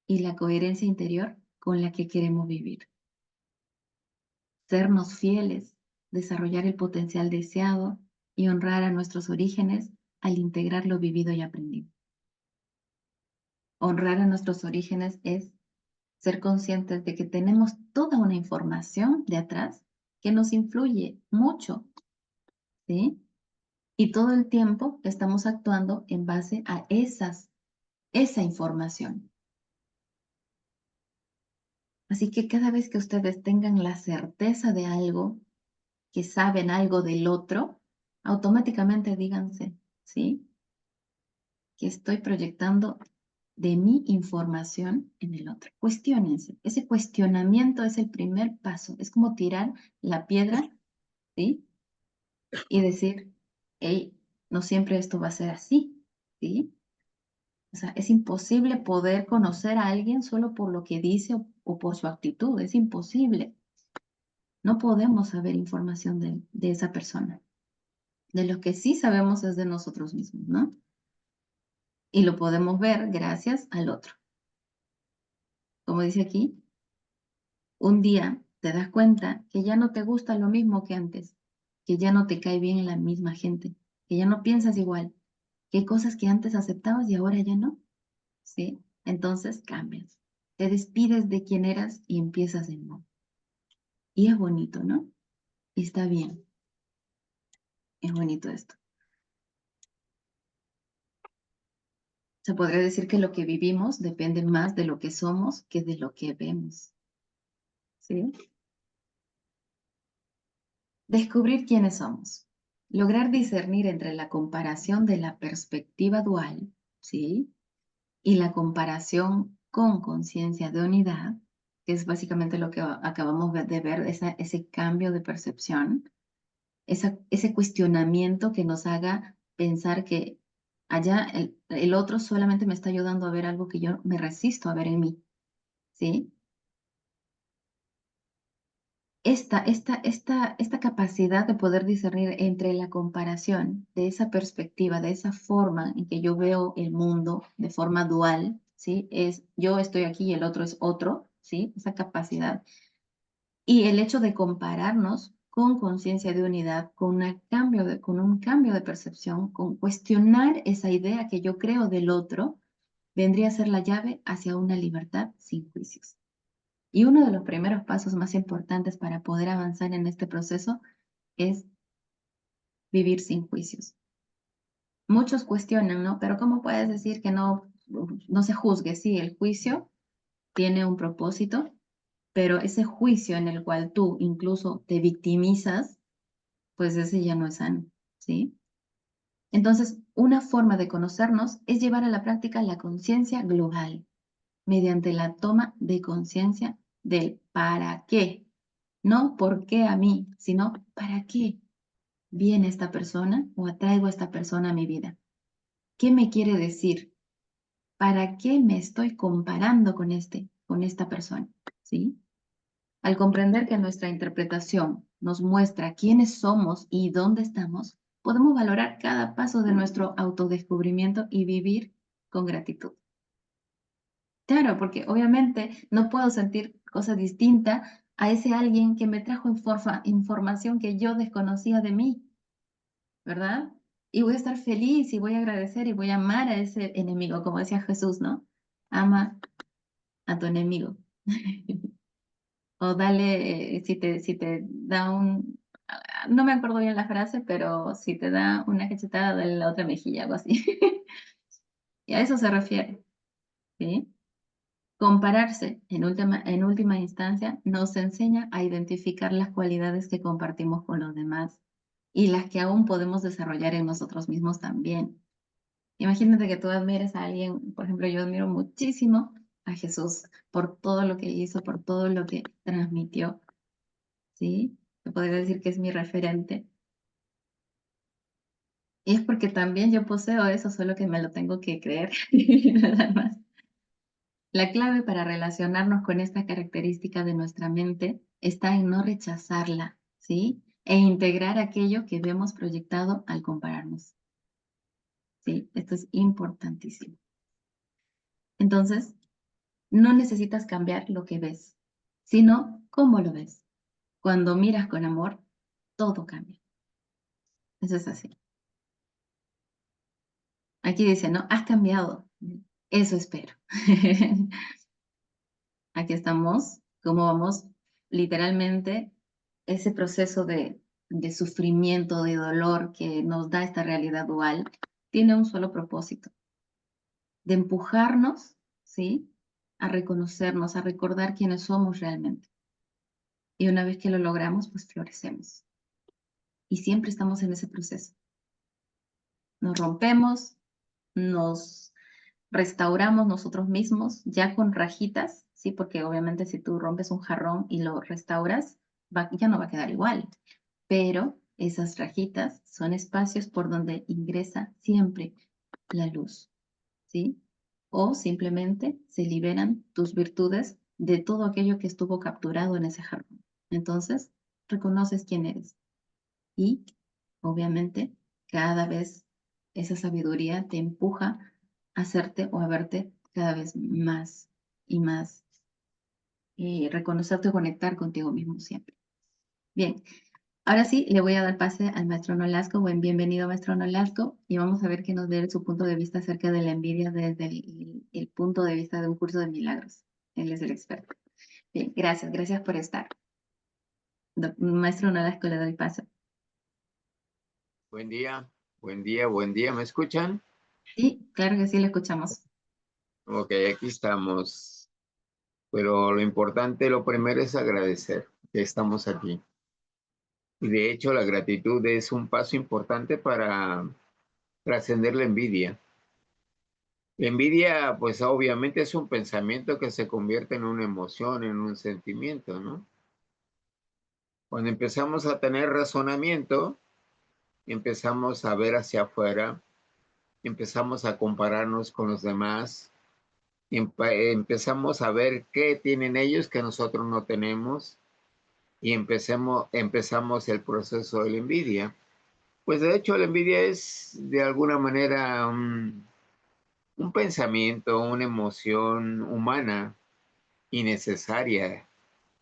y la coherencia interior con la que queremos vivir. Sernos fieles, desarrollar el potencial deseado y honrar a nuestros orígenes al integrar lo vivido y aprendido. Honrar a nuestros orígenes es ser conscientes de que tenemos toda una información de atrás que nos influye mucho, ¿sí? Y todo el tiempo estamos actuando en base a esa información. Así que cada vez que ustedes tengan la certeza de algo, que saben algo del otro, automáticamente díganse, ¿sí? Que estoy proyectando de mi información en el otro. Cuestiónense. Ese cuestionamiento es el primer paso. Es como tirar la piedra, ¿sí? Y decir, hey, no siempre esto va a ser así, ¿sí? O sea, es imposible poder conocer a alguien solo por lo que dice o por su actitud. Es imposible. No podemos saber información de esa persona. De lo que sí sabemos es de nosotros mismos, ¿no? Y lo podemos ver gracias al otro. Como dice aquí, un día te das cuenta que ya no te gusta lo mismo que antes, que ya no te cae bien la misma gente, que ya no piensas igual, que hay cosas que antes aceptabas y ahora ya no, ¿sí? Entonces cambias, te despides de quien eras y empiezas de nuevo. Y es bonito, ¿no? Y está bien. Es bonito esto. Se podría decir que lo que vivimos depende más de lo que somos que de lo que vemos, ¿sí? Descubrir quiénes somos. Lograr discernir entre la comparación de la perspectiva dual, ¿sí? Y la comparación con conciencia de unidad, que es básicamente lo que acabamos de ver, ese cambio de percepción, ese cuestionamiento que nos haga pensar que allá el otro solamente me está ayudando a ver algo que yo me resisto a ver en mí, ¿sí? Esta capacidad de poder discernir entre la comparación de esa perspectiva, de esa forma en que yo veo el mundo de forma dual, ¿sí? Es yo estoy aquí y el otro es otro, ¿sí? Esa capacidad. Y el hecho de compararnos con conciencia de unidad, con un cambio de percepción, con cuestionar esa idea que yo creo del otro, vendría a ser la llave hacia una libertad sin juicios. Y uno de los primeros pasos más importantes para poder avanzar en este proceso es vivir sin juicios. Muchos cuestionan, ¿no? Pero ¿cómo puedes decir que no se juzgue? Sí, el juicio tiene un propósito, pero ese juicio en el cual tú incluso te victimizas, pues ese ya no es sano, ¿sí? Entonces, una forma de conocernos es llevar a la práctica la conciencia global, mediante la toma de conciencia del para qué. No por qué a mí, sino para qué. viene esta persona o atraigo a esta persona a mi vida? ¿Qué me quiere decir? ¿Para qué me estoy comparando con esta persona? ¿Sí? Al comprender que nuestra interpretación nos muestra quiénes somos y dónde estamos, podemos valorar cada paso de nuestro autodescubrimiento y vivir con gratitud. Claro, porque obviamente no puedo sentir cosa distinta a ese alguien que me trajo información que yo desconocía de mí, ¿verdad? Y voy a estar feliz y voy a agradecer y voy a amar a ese enemigo, como decía Jesús, ¿no? Ama a tu enemigo. O dale, si te da no me acuerdo bien la frase, pero si te da una cachetada, dale la otra mejilla, algo así. Y a eso se refiere, ¿sí? Compararse, en última instancia, nos enseña a identificar las cualidades que compartimos con los demás y las que aún podemos desarrollar en nosotros mismos también. Imagínate que tú admires a alguien, por ejemplo, yo admiro muchísimo a Jesús por todo lo que hizo, por todo lo que transmitió, ¿sí? Te podría decir que es mi referente. Y es porque también yo poseo eso, solo que me lo tengo que creer, nada más. La clave para relacionarnos con esta característica de nuestra mente está en no rechazarla, ¿sí? E integrar aquello que vemos proyectado al compararnos, ¿sí? Esto es importantísimo. Entonces, no necesitas cambiar lo que ves, sino cómo lo ves. Cuando miras con amor, todo cambia. Eso es así. Aquí dice, ¿no? Has cambiado. Eso espero. Aquí estamos, cómo vamos literalmente ese proceso de sufrimiento, de dolor que nos da esta realidad dual, tiene un solo propósito, de empujarnos, ¿sí? A reconocernos, a recordar quiénes somos realmente. Y una vez que lo logramos, pues florecemos. Y siempre estamos en ese proceso. Nos rompemos, nos restauramos nosotros mismos ya con rajitas, ¿sí? Porque obviamente si tú rompes un jarrón y lo restauras, ya no va a quedar igual. Pero esas rajitas son espacios por donde ingresa siempre la luz, ¿sí? O simplemente se liberan tus virtudes de todo aquello que estuvo capturado en ese jarrón. Entonces, reconoces quién eres. Y, obviamente, cada vez esa sabiduría te empuja a hacerte o a verte cada vez más y más y reconocerte o conectar contigo mismo siempre. Bien, ahora sí, le voy a dar pase al maestro Nolasco. Bienvenido, maestro Nolasco, y vamos a ver que nos dé su punto de vista acerca de la envidia desde el punto de vista de un curso de milagros. Él es el experto. Bien, gracias por estar. Maestro Nolasco, le doy paso.
Buen día, buen día, buen día. ¿Me escuchan?
Sí, claro que sí, lo escuchamos.
Ok, aquí estamos. Pero lo importante, lo primero es agradecer que estamos aquí. Y de hecho, la gratitud es un paso importante para trascender la envidia. La envidia, pues obviamente es un pensamiento que se convierte en una emoción, en un sentimiento, ¿no? Cuando empezamos a tener razonamiento, empezamos a ver hacia afuera, empezamos a compararnos con los demás, empezamos a ver qué tienen ellos que nosotros no tenemos y empezamos el proceso de la envidia. Pues de hecho la envidia es de alguna manera un pensamiento, una emoción humana y necesaria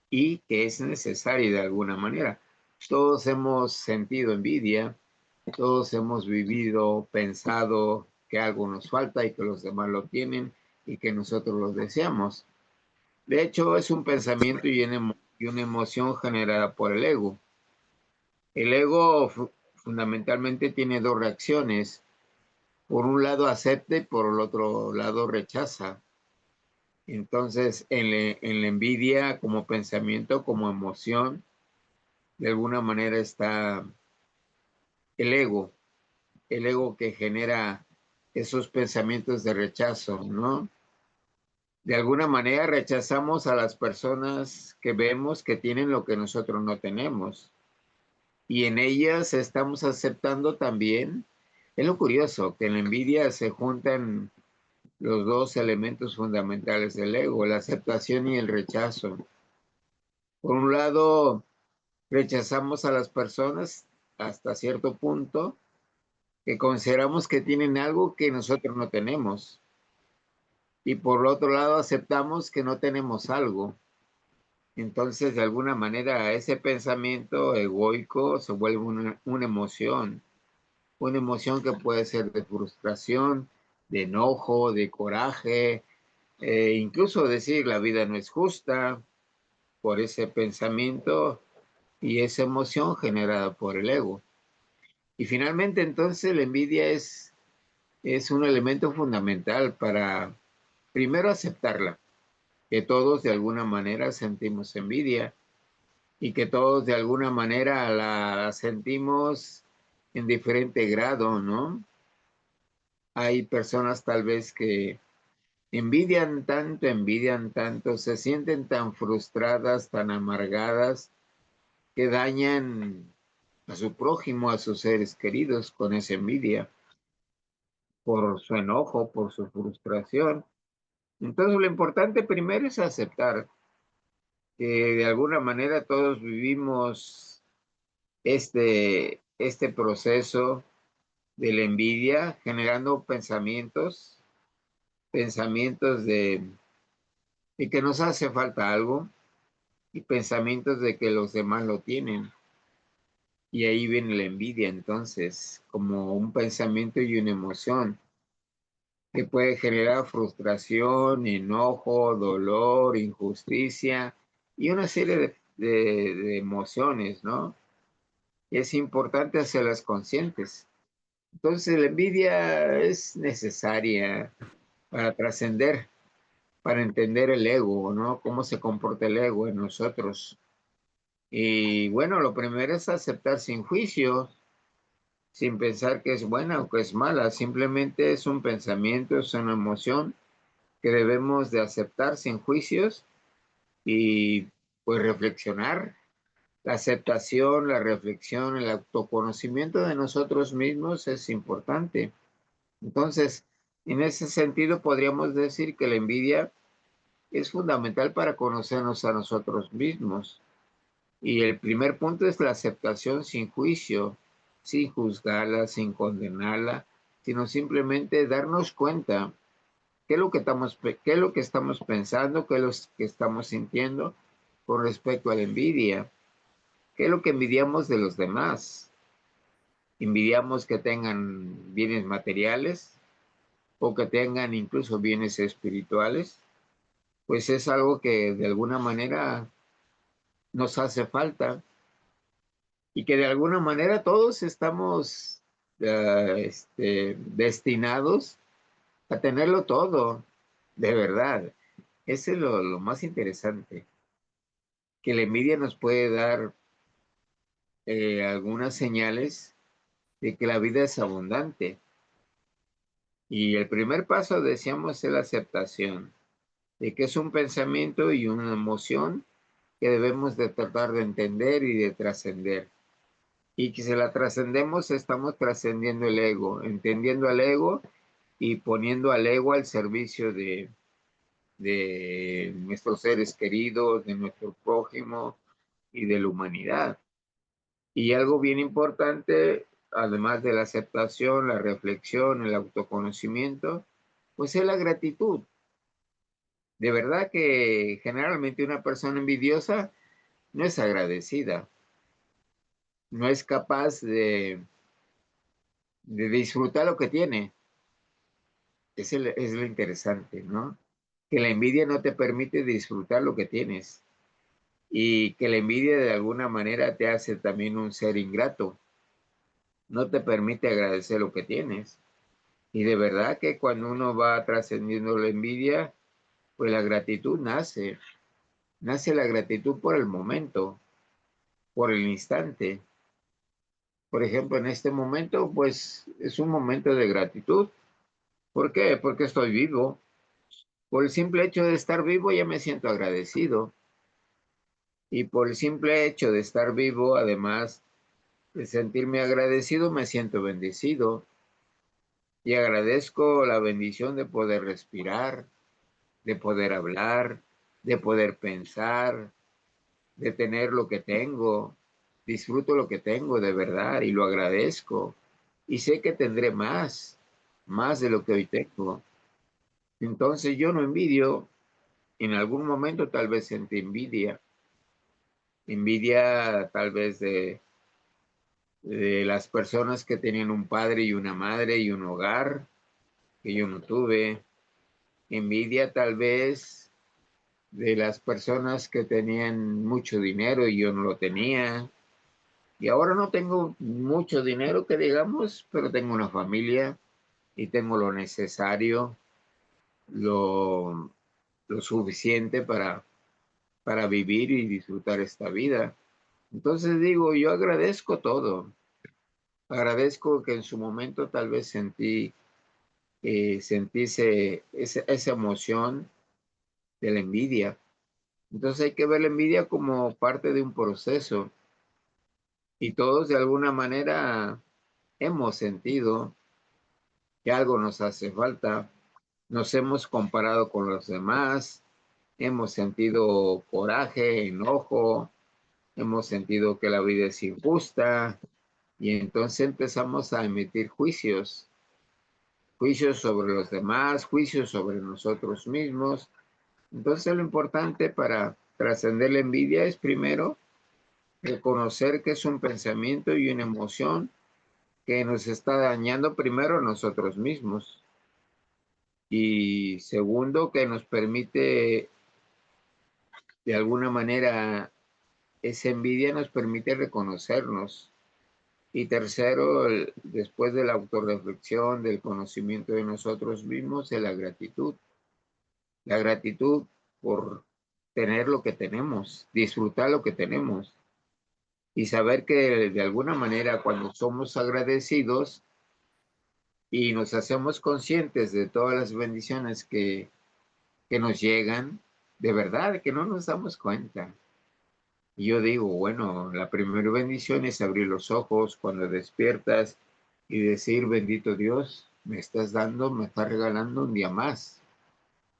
y que es necesaria de alguna manera. Todos hemos sentido envidia, todos hemos vivido, pensado que algo nos falta y que los demás lo tienen y que nosotros lo deseamos. De hecho, es un pensamiento y una emoción generada por el ego. El ego fundamentalmente tiene dos reacciones. Por un lado acepta y por el otro lado rechaza. Entonces, en la envidia como pensamiento, como emoción, de alguna manera está el ego que genera esos pensamientos de rechazo, ¿no? De alguna manera rechazamos a las personas que vemos que tienen lo que nosotros no tenemos. y en ellas estamos aceptando también. Es lo curioso, que en la envidia se juntan los dos elementos fundamentales del ego, la aceptación y el rechazo. Por un lado, rechazamos a las personas hasta cierto punto que consideramos que tienen algo que nosotros no tenemos. Y por otro lado, aceptamos que no tenemos algo. Entonces, de alguna manera, ese pensamiento egoico se vuelve una emoción que puede ser de frustración, de enojo, de coraje, incluso decir la vida no es justa por ese pensamiento y esa emoción generada por el ego. Y finalmente, entonces, la envidia es un elemento fundamental para, primero, aceptarla, que todos de alguna manera sentimos envidia y que todos de alguna manera la sentimos en diferente grado, ¿no? Hay personas tal vez que envidian tanto, se sienten tan frustradas, tan amargadas, que dañan a su prójimo, a sus seres queridos con esa envidia, por su enojo, por su frustración. Entonces lo importante primero es aceptar que de alguna manera todos vivimos este proceso de la envidia, generando pensamientos de que nos hace falta algo y pensamientos de que los demás lo tienen. Y ahí viene la envidia entonces, como un pensamiento y una emoción que puede generar frustración, enojo, dolor, injusticia y una serie de emociones, ¿no? Y es importante hacerlas conscientes. Entonces la envidia es necesaria para trascender, para entender el ego, ¿no? Cómo se comporta el ego en nosotros. Y bueno, lo primero es aceptar sin juicio, sin pensar que es buena o que es mala. Simplemente es un pensamiento, es una emoción que debemos de aceptar sin juicios y pues reflexionar. La aceptación, la reflexión, el autoconocimiento de nosotros mismos es importante. Entonces, en ese sentido, podríamos decir que la envidia es fundamental para conocernos a nosotros mismos. Y el primer punto es la aceptación sin juicio, sin juzgarla, sin condenarla, sino simplemente darnos cuenta qué es lo que estamos pensando, qué es lo que estamos sintiendo con respecto a la envidia, qué es lo que envidiamos de los demás. Envidiamos que tengan bienes materiales o que tengan incluso bienes espirituales, pues es algo que de alguna manera nos hace falta y que de alguna manera todos estamos destinados a tenerlo todo, de verdad. Ese es lo más interesante, que la envidia nos puede dar algunas señales de que la vida es abundante. Y el primer paso, decíamos, es la aceptación de que es un pensamiento y una emoción que debemos de tratar de entender y de trascender. Y que si la trascendemos, estamos trascendiendo el ego, entendiendo al ego y poniendo al ego al servicio de nuestros seres queridos, de nuestro prójimo y de la humanidad. Y algo bien importante, además de la aceptación, la reflexión, el autoconocimiento, pues es la gratitud. De verdad que generalmente una persona envidiosa no es agradecida, no es capaz de disfrutar lo que tiene. Es lo interesante, ¿no? Que la envidia no te permite disfrutar lo que tienes y que la envidia de alguna manera te hace también un ser ingrato, no te permite agradecer lo que tienes. Y de verdad que cuando uno va trascendiendo la envidia, pues la gratitud nace la gratitud por el momento, por el instante. Por ejemplo, en este momento, pues es un momento de gratitud. ¿Por qué? Porque estoy vivo. Por el simple hecho de estar vivo ya me siento agradecido. Y por el simple hecho de estar vivo, además, De sentirme agradecido, me siento bendecido y agradezco la bendición de poder respirar, de poder hablar, de poder pensar, de tener lo que tengo. Disfruto lo que tengo de verdad y lo agradezco. Y sé que tendré más de lo que hoy tengo. Entonces yo no envidio. En algún momento tal vez sentí envidia tal vez de las personas que tenían un padre y una madre y un hogar que yo no tuve. Envidia tal vez de las personas que tenían mucho dinero y yo no lo tenía. Y ahora no tengo mucho dinero que digamos, pero tengo una familia y tengo lo necesario, lo, lo suficiente para vivir y disfrutar esta vida. Entonces digo, yo agradezco todo. Agradezco que en su momento tal vez sentí esa emoción de la envidia. Entonces hay que ver la envidia como parte de un proceso y todos de alguna manera hemos sentido que algo nos hace falta, nos hemos comparado con los demás, hemos sentido coraje, enojo, hemos sentido que la vida es injusta y entonces empezamos a emitir juicios sobre los demás, juicios sobre nosotros mismos. Entonces lo importante para trascender la envidia es primero reconocer que es un pensamiento y una emoción que nos está dañando primero a nosotros mismos y segundo que nos permite de alguna manera esa envidia nos permite reconocernos y tercero después de la autorreflexión del conocimiento de nosotros mismos es la gratitud por tener lo que tenemos, disfrutar lo que tenemos y saber que de alguna manera cuando somos agradecidos y nos hacemos conscientes de todas las bendiciones que nos llegan, de verdad que no nos damos cuenta. Y yo digo, bueno, la primera bendición es abrir los ojos cuando despiertas y decir, bendito Dios, me estás dando, me estás regalando un día más.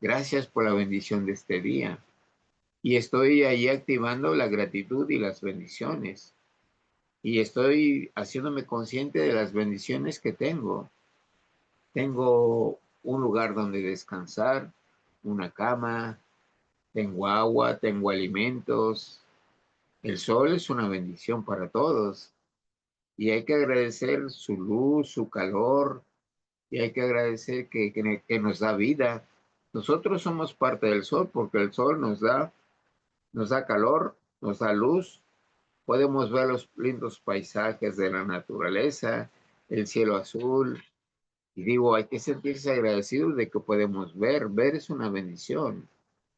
Gracias por la bendición de este día. Y estoy ahí activando la gratitud y las bendiciones. Y estoy haciéndome consciente de las bendiciones que tengo. Tengo un lugar donde descansar, una cama, tengo agua, tengo alimentos. El sol es una bendición para todos y hay que agradecer su luz, su calor y hay que agradecer que nos da vida. Nosotros somos parte del sol porque el sol nos da calor, nos da luz. Podemos ver los lindos paisajes de la naturaleza, el cielo azul. Y digo, hay que sentirse agradecidos de que podemos ver. Ver es una bendición.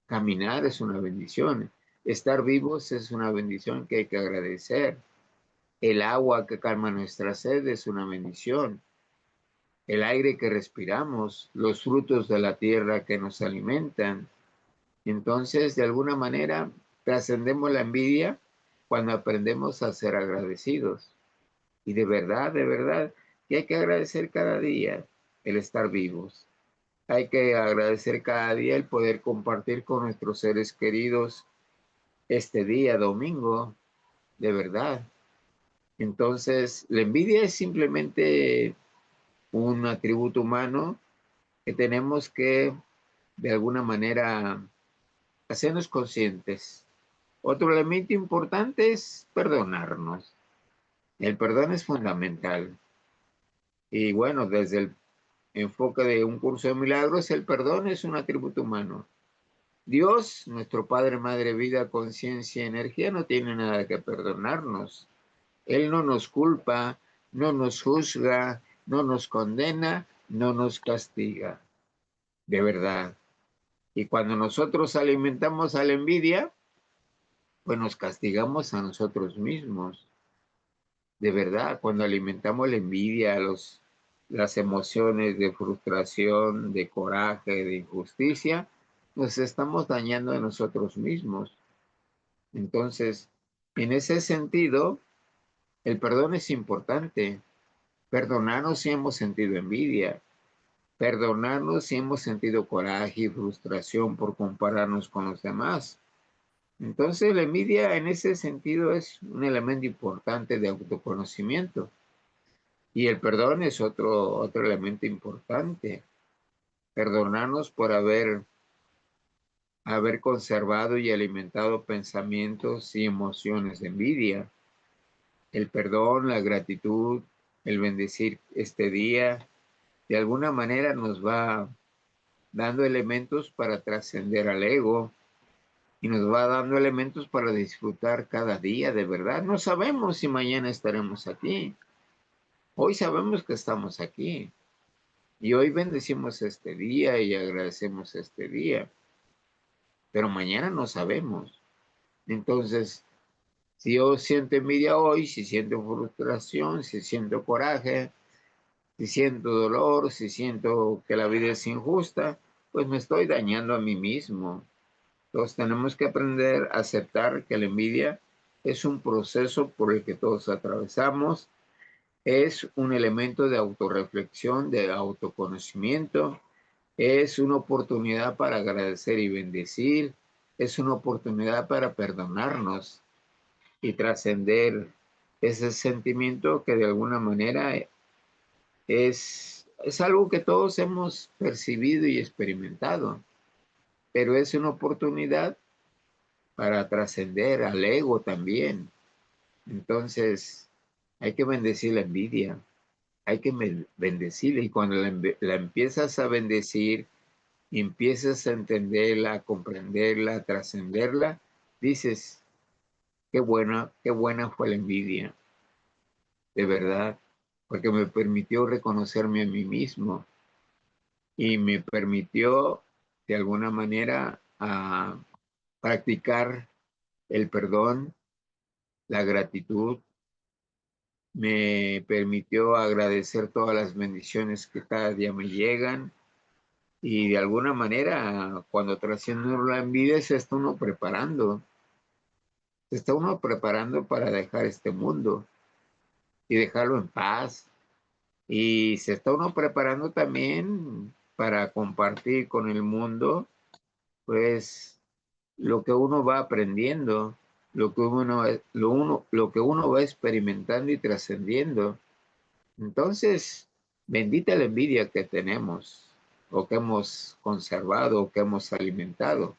Caminar es una bendición. Estar vivos es una bendición que hay que agradecer. El agua que calma nuestra sed es una bendición. El aire que respiramos, los frutos de la tierra que nos alimentan. Entonces, de alguna manera, trascendemos la envidia cuando aprendemos a ser agradecidos. Y de verdad, que hay que agradecer cada día el estar vivos. Hay que agradecer cada día el poder compartir con nuestros seres queridos este día, domingo, de verdad. Entonces, la envidia es simplemente un atributo humano que tenemos que, de alguna manera, hacernos conscientes. Otro elemento importante es perdonarnos. El perdón es fundamental. Y bueno, desde el enfoque de un curso de milagros, el perdón es un atributo humano. Dios, nuestro Padre, Madre, Vida, Conciencia, Energía, no tiene nada que perdonarnos. Él no nos culpa, no nos juzga, no nos condena, no nos castiga. De verdad. Y cuando nosotros alimentamos a la envidia, pues nos castigamos a nosotros mismos. De verdad, cuando alimentamos la envidia, las emociones de frustración, de coraje, de injusticia, nos estamos dañando a nosotros mismos. Entonces, en ese sentido, El perdón es importante. Perdonarnos si hemos sentido envidia. Perdonarnos si hemos sentido coraje y frustración por compararnos con los demás. Entonces, la envidia en ese sentido es un elemento importante de autoconocimiento. Y el perdón es otro elemento importante. Perdonarnos por haber conservado y alimentado pensamientos y emociones de envidia. El perdón, la gratitud, el bendecir este día, de alguna manera nos va dando elementos para trascender al ego y nos va dando elementos para disfrutar cada día de verdad. No sabemos si mañana estaremos aquí. Hoy sabemos que estamos aquí y hoy bendecimos este día y agradecemos este día, pero mañana no sabemos. Entonces, si yo siento envidia hoy, si siento frustración, si siento coraje, si siento dolor, si siento que la vida es injusta, pues me estoy dañando a mí mismo. Entonces tenemos que aprender a aceptar que la envidia es un proceso por el que todos atravesamos, es un elemento de autorreflexión, de autoconocimiento, es una oportunidad para agradecer y bendecir, es una oportunidad para perdonarnos y trascender ese sentimiento que de alguna manera es algo que todos hemos percibido y experimentado, pero es una oportunidad para trascender al ego también. Entonces, hay que bendecir la envidia, hay que bendecirla y cuando la empiezas a bendecir y empiezas a entenderla, a comprenderla, a trascenderla, dices, qué buena fue la envidia, de verdad, porque me permitió reconocerme a mí mismo y me permitió de alguna manera practicar el perdón, la gratitud, me permitió agradecer todas las bendiciones que cada día me llegan y de alguna manera cuando trasciende la envidia se está uno preparando para dejar este mundo y dejarlo en paz y se está uno preparando también para compartir con el mundo pues lo que uno va aprendiendo, lo que uno va experimentando y trascendiendo. Entonces, bendita la envidia que tenemos, o que hemos conservado, o que hemos alimentado.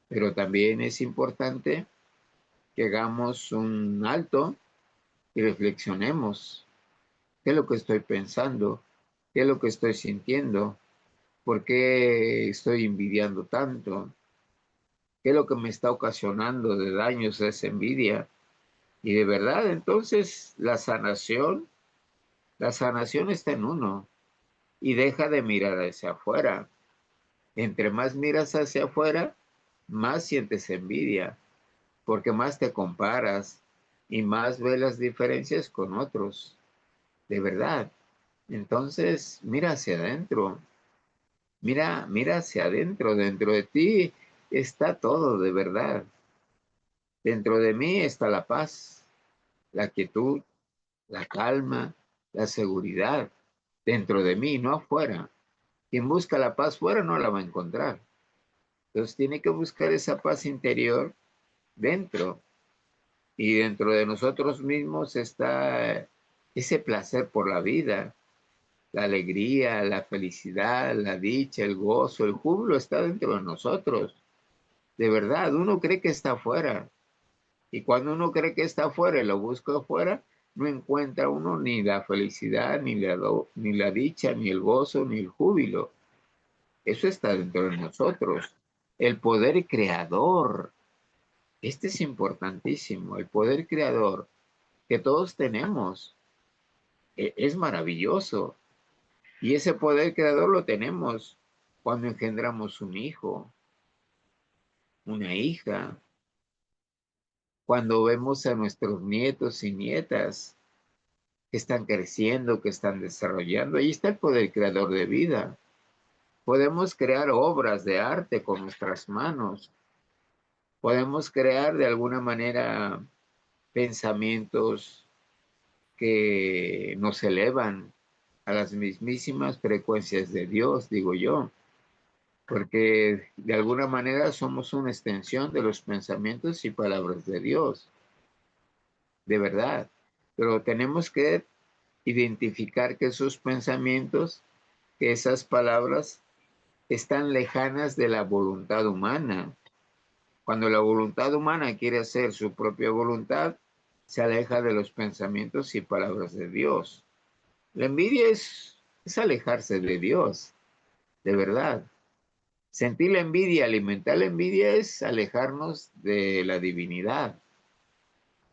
Pero también es importante que hagamos un alto y reflexionemos. ¿Qué es lo que estoy pensando? ¿Qué es lo que estoy sintiendo? ¿Por qué estoy envidiando tanto? ¿Qué es lo que me está ocasionando de daños esa envidia? Y de verdad, entonces, la sanación está en uno y deja de mirar hacia afuera. Entre más miras hacia afuera, más sientes envidia, porque más te comparas y más ves las diferencias con otros, de verdad. Entonces, mira hacia adentro, mira hacia adentro, dentro de ti está todo, de verdad. Dentro de mí está la paz, la quietud, la calma, la seguridad, dentro de mí, no afuera. Quien busca la paz fuera no la va a encontrar. Entonces tiene que buscar esa paz interior dentro. Y dentro de nosotros mismos está ese placer por la vida, la alegría, la felicidad, la dicha, el gozo, el júbilo está dentro de nosotros. De verdad, uno cree que está afuera. Y cuando uno cree que está afuera y lo busca afuera, no encuentra uno ni la felicidad, ni la dicha, ni el gozo, ni el júbilo. Eso está dentro de nosotros. El poder creador. Este es importantísimo. El poder creador que todos tenemos es maravilloso. Y ese poder creador lo tenemos cuando engendramos un hijo, una hija, cuando vemos a nuestros nietos y nietas que están creciendo, que están desarrollando. Ahí está el poder creador de vida. Podemos crear obras de arte con nuestras manos. Podemos crear de alguna manera pensamientos que nos elevan a las mismísimas frecuencias de Dios, digo yo, porque de alguna manera somos una extensión de los pensamientos y palabras de Dios, de verdad. Pero tenemos que identificar que esos pensamientos, que esas palabras están lejanas de la voluntad humana. Cuando la voluntad humana quiere hacer su propia voluntad, se aleja de los pensamientos y palabras de Dios. La envidia es alejarse de Dios, de verdad. Sentir la envidia, alimentar la envidia es alejarnos de la divinidad.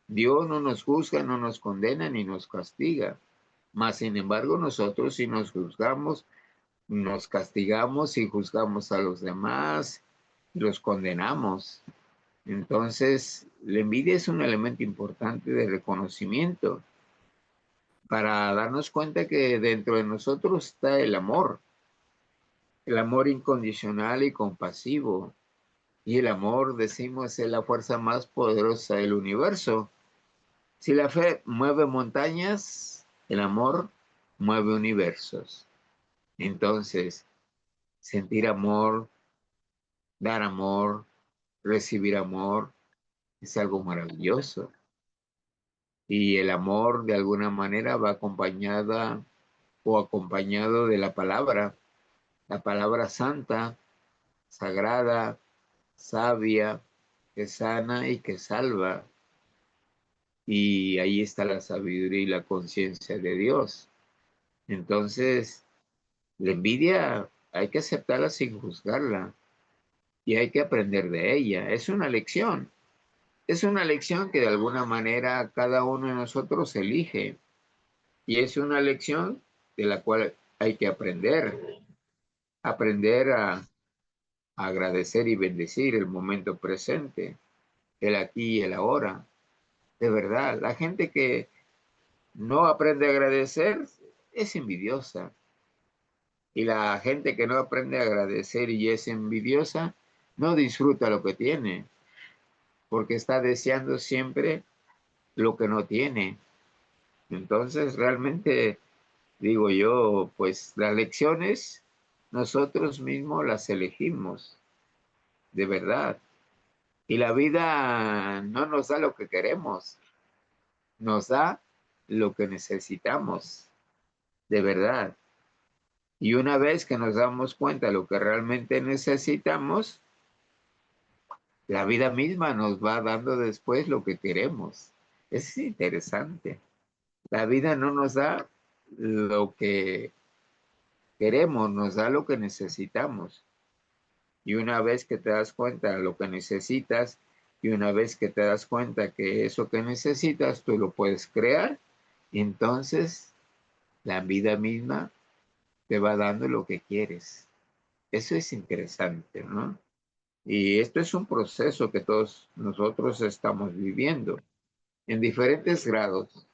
Dios no nos juzga, no nos condena ni nos castiga. Mas, sin embargo, nosotros sí nos juzgamos, nos castigamos y juzgamos a los demás, los condenamos. Entonces, la envidia es un elemento importante de reconocimiento para darnos cuenta que dentro de nosotros está el amor incondicional y compasivo. Y el amor, decimos, es la fuerza más poderosa del universo. Si la fe mueve montañas, el amor mueve universos. Entonces, sentir amor, dar amor, recibir amor, es algo maravilloso. Y el amor, de alguna manera, va acompañada o acompañado de la palabra santa, sagrada, sabia, que sana y que salva. Y ahí está la sabiduría y la conciencia de Dios. Entonces, la envidia hay que aceptarla sin juzgarla y hay que aprender de ella. Es una lección. Es una lección que de alguna manera cada uno de nosotros elige. Y es una lección de la cual hay que aprender. Aprender a agradecer y bendecir el momento presente, el aquí y el ahora. De verdad, la gente que no aprende a agradecer es envidiosa. Y la gente que no aprende a agradecer y es envidiosa, no disfruta lo que tiene, porque está deseando siempre lo que no tiene. Entonces, realmente, digo yo, pues las lecciones nosotros mismos las elegimos, de verdad. Y la vida no nos da lo que queremos, nos da lo que necesitamos, de verdad. Y una vez que nos damos cuenta de lo que realmente necesitamos, la vida misma nos va dando después lo que queremos. Es interesante. La vida no nos da lo que queremos, nos da lo que necesitamos. Y una vez que te das cuenta de lo que necesitas, y una vez que te das cuenta que eso que necesitas tú lo puedes crear, entonces la vida misma te va dando lo que quieres. Eso es interesante, ¿no? Y esto es un proceso que todos nosotros estamos viviendo en diferentes grados.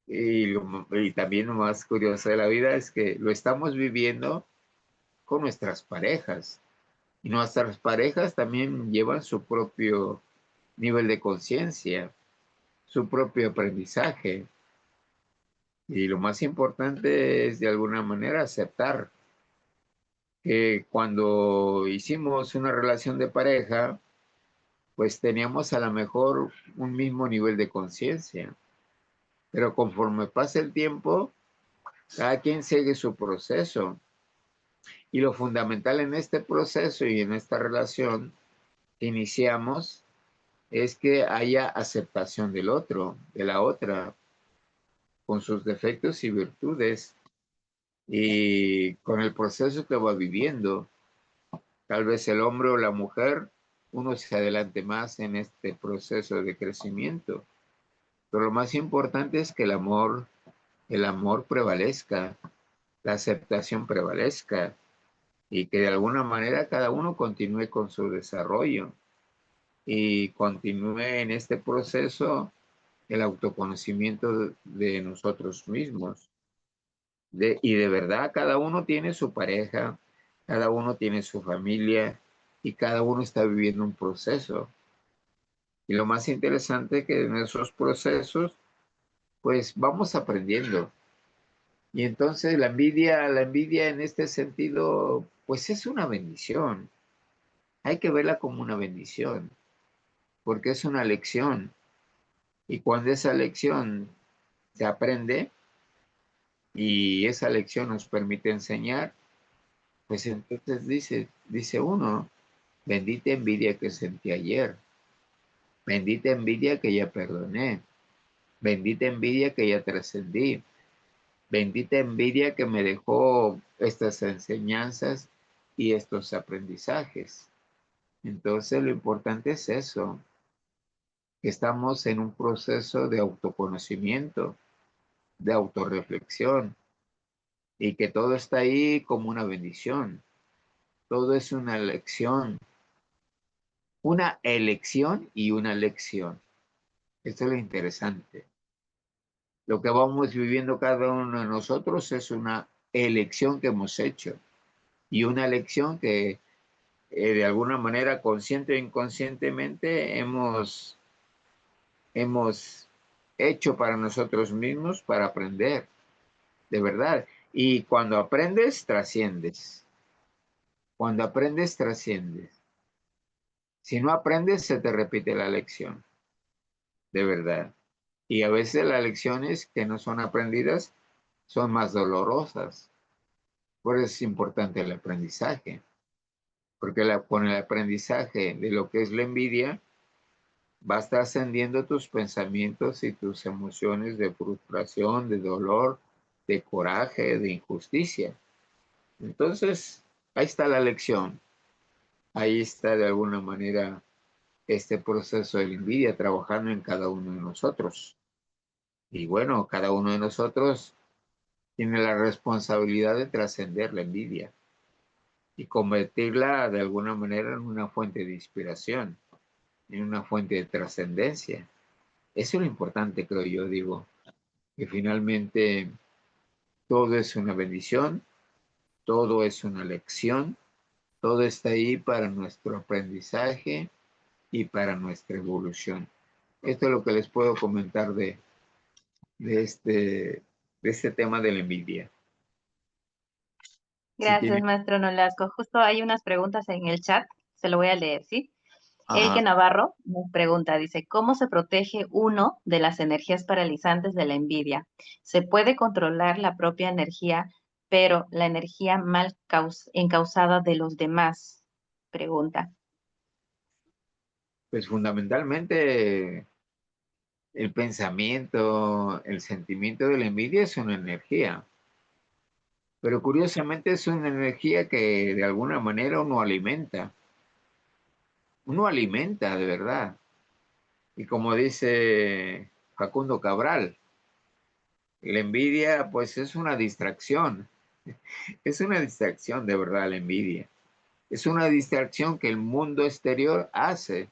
Y también lo más curioso de la vida es que lo estamos viviendo con nuestras parejas. Y nuestras parejas también llevan su propio nivel de conciencia, su propio aprendizaje. Y lo más importante es de alguna manera aceptar que cuando hicimos una relación de pareja, pues teníamos a lo mejor un mismo nivel de conciencia. Pero conforme pasa el tiempo, cada quien sigue su proceso. Y lo fundamental en este proceso y en esta relación que iniciamos es que haya aceptación del otro, de la otra, con sus defectos y virtudes y con el proceso que va viviendo. Tal vez el hombre o la mujer, uno se adelante más en este proceso de crecimiento. Pero lo más importante es que el amor prevalezca, la aceptación prevalezca y que de alguna manera cada uno continúe con su desarrollo y continúe en este proceso el autoconocimiento de nosotros mismos. Y de verdad, cada uno tiene su pareja, cada uno tiene su familia y cada uno está viviendo un proceso. Y lo más interesante es que en esos procesos pues vamos aprendiendo. Y entonces la envidia en este sentido, pues es una bendición. Hay que verla como una bendición, porque es una lección. Y cuando esa lección se aprende y esa lección nos permite enseñar, pues entonces dice uno, bendita envidia que sentí ayer, bendita envidia que ya perdoné, bendita envidia que ya trascendí, bendita envidia que me dejó estas enseñanzas y estos aprendizajes. Entonces lo importante es eso, que estamos en un proceso de autoconocimiento, de autorreflexión, y que todo está ahí como una bendición. Todo es una elección y una lección. Esto es lo interesante. Lo que vamos viviendo cada uno de nosotros es una elección que hemos hecho y una elección que de alguna manera, consciente o inconscientemente, hemos hecho para nosotros mismos para aprender, de verdad. Y cuando aprendes, trasciendes. Cuando aprendes, trasciendes. Si no aprendes, se te repite la lección, de verdad. Y a veces las lecciones que no son aprendidas son más dolorosas. Por eso es importante el aprendizaje, porque con el aprendizaje de lo que es la envidia, vas trascendiendo tus pensamientos y tus emociones de frustración, de dolor, de coraje, de injusticia. Entonces, ahí está la lección. Ahí está de alguna manera este proceso de la envidia trabajando en cada uno de nosotros. Y bueno, cada uno de nosotros tiene la responsabilidad de trascender la envidia y convertirla de alguna manera en una fuente de inspiración, en una fuente de trascendencia. Eso es lo importante, creo yo, digo, que finalmente todo es una bendición, todo es una lección, todo está ahí para nuestro aprendizaje y para nuestra evolución. Esto es lo que les puedo comentar de este, de este tema de la envidia. Si
Gracias,
tienen,
maestro Nolasco. Justo hay unas preguntas en el chat, se lo voy a leer, ¿sí?
ajá,
Elke Navarro nos pregunta, dice, ¿cómo se protege uno de las energías paralizantes de la envidia? ¿Se puede controlar la propia energía, pero la energía mal encausada de los demás? Pregunta.
pues fundamentalmente el pensamiento, el sentimiento de la envidia es una energía, pero curiosamente es una energía que de alguna manera uno alimenta de verdad. Y como dice Facundo Cabral, la envidia pues es una distracción de verdad la envidia. Es una distracción que el mundo exterior hace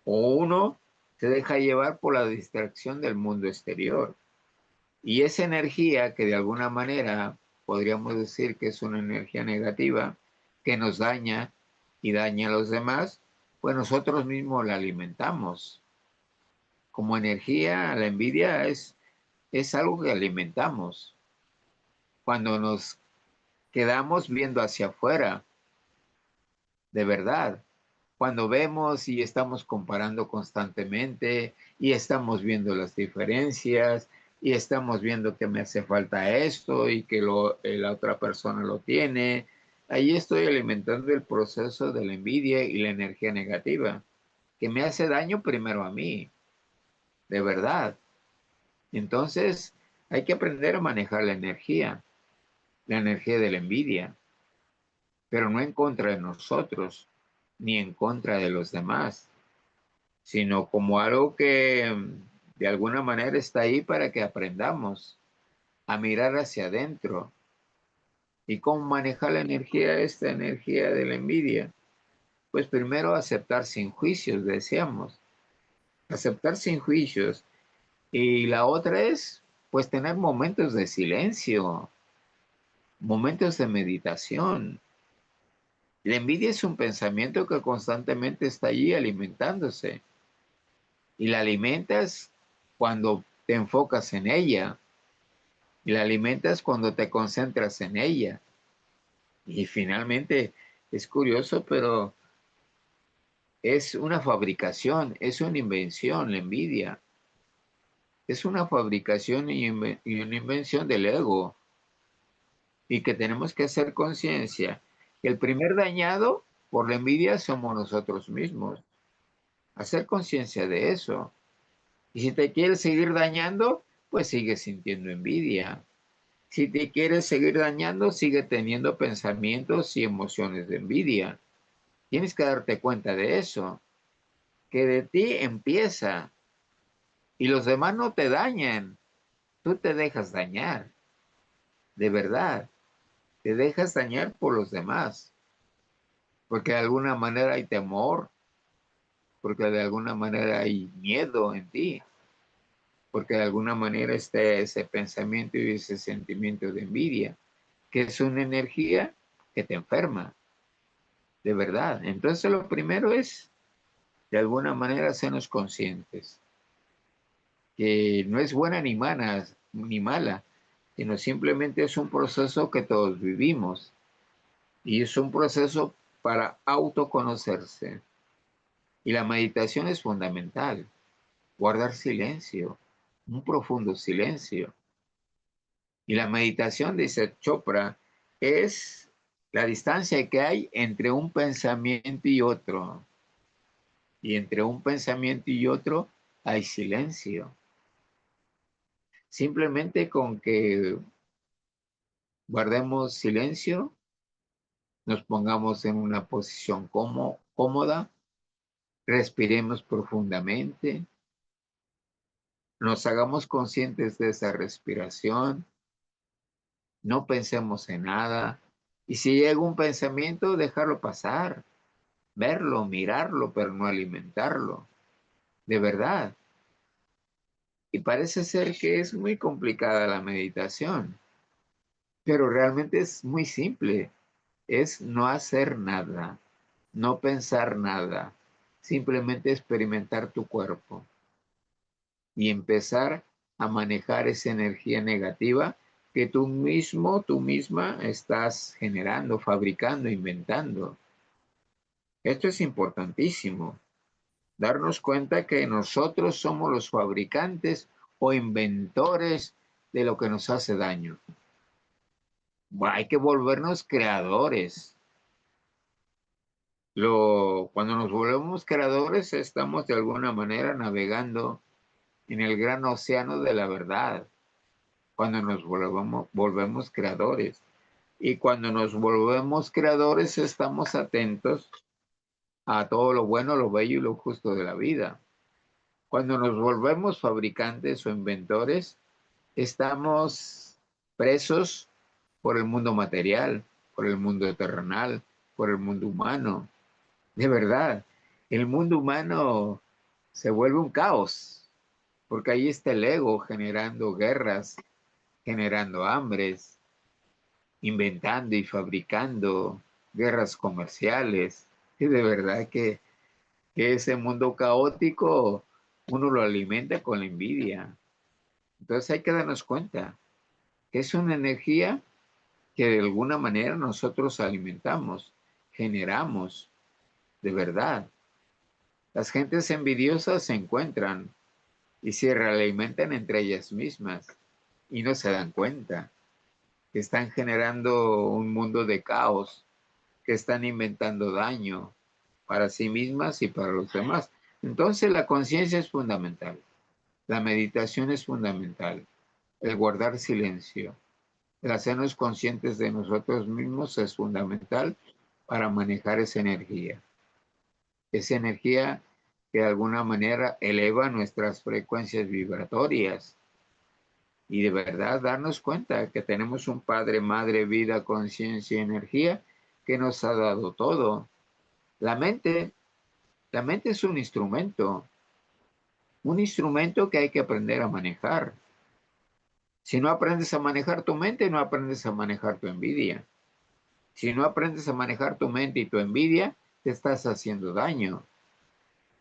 o uno se deja llevar por la distracción del mundo exterior. Y esa energía que de alguna manera podríamos decir que es una energía negativa, que nos daña y daña a los demás, pues nosotros mismos la alimentamos. Como energía, la envidia es algo que alimentamos. Cuando nos quedamos viendo hacia afuera, de verdad, cuando vemos y estamos comparando constantemente y estamos viendo las diferencias y estamos viendo que me hace falta esto y que la otra persona lo tiene, ahí estoy alimentando el proceso de la envidia y la energía negativa, que me hace daño primero a mí, de verdad. Entonces, hay que aprender a manejar la energía de la envidia, pero no en contra de nosotros, ni en contra de los demás, sino como algo que de alguna manera está ahí para que aprendamos a mirar hacia adentro. ¿Y cómo manejar esta energía de la envidia? Pues primero aceptar sin juicios, decíamos, aceptar sin juicios. Y la otra es, pues tener momentos de silencio, momentos de meditación. La envidia es un pensamiento que constantemente está allí alimentándose. Y la alimentas cuando te enfocas en ella y la alimentas cuando te concentras en ella. Y finalmente es curioso, pero es una fabricación, es una invención, la envidia. Es una fabricación y una invención del ego. Y que tenemos que hacer conciencia que el primer dañado por la envidia somos nosotros mismos. Hacer conciencia de eso. Y si te quieres seguir dañando, pues sigue sintiendo envidia. Si te quieres seguir dañando, sigue teniendo pensamientos y emociones de envidia. Tienes que darte cuenta de eso, que de ti empieza y los demás no te dañan, tú te dejas dañar, de verdad, te dejas dañar por los demás, porque de alguna manera hay temor, porque de alguna manera hay miedo en ti, porque de alguna manera está ese pensamiento y ese sentimiento de envidia, que es una energía que te enferma, de verdad. Entonces lo primero es, de alguna manera, hacernos conscientes, que no es buena ni mala, sino simplemente es un proceso que todos vivimos y es un proceso para autoconocerse. Y la meditación es fundamental, guardar silencio, un profundo silencio. Y la meditación, dice Chopra, es la distancia que hay entre un pensamiento y otro. Y entre un pensamiento y otro hay silencio. Simplemente con que guardemos silencio, nos pongamos en una posición cómoda, respiremos profundamente, nos hagamos conscientes de esa respiración, no pensemos en nada, y si llega un pensamiento, dejarlo pasar, verlo, mirarlo, pero no alimentarlo, de verdad. Y parece ser que es muy complicada la meditación, pero realmente es muy simple. Es no hacer nada, no pensar nada, simplemente experimentar tu cuerpo y empezar a manejar esa energía negativa que tú mismo, tú misma estás generando, fabricando, inventando. Esto es importantísimo, darnos cuenta que nosotros somos los fabricantes o inventores de lo que nos hace daño. Hay que volvernos creadores. Cuando nos volvemos creadores, estamos de alguna manera navegando en el gran océano de la verdad. Cuando nos volvemos creadores. Y cuando nos volvemos creadores, estamos atentos a todo lo bueno, lo bello y lo justo de la vida. Cuando nos volvemos fabricantes o inventores, estamos presos por el mundo material, por el mundo terrenal, por el mundo humano. De verdad, el mundo humano se vuelve un caos, porque ahí está el ego generando guerras, generando hambres, inventando y fabricando guerras comerciales. Y de verdad que ese mundo caótico uno lo alimenta con la envidia. Entonces hay que darnos cuenta que es una energía que de alguna manera nosotros alimentamos, generamos, de verdad. Las gentes envidiosas se encuentran y se realimentan entre ellas mismas y no se dan cuenta que están generando un mundo de caos, que están inventando daño para sí mismas y para los demás. Entonces la conciencia es fundamental, la meditación es fundamental, el guardar silencio, el hacernos conscientes de nosotros mismos es fundamental para manejar esa energía que de alguna manera eleva nuestras frecuencias vibratorias. Y de verdad darnos cuenta que tenemos un Padre, Madre, vida, conciencia y energía que nos ha dado todo. La mente, la mente es un instrumento que hay que aprender a manejar. Si no aprendes a manejar tu mente, no aprendes a manejar tu envidia. Si no aprendes a manejar tu mente y tu envidia, te estás haciendo daño.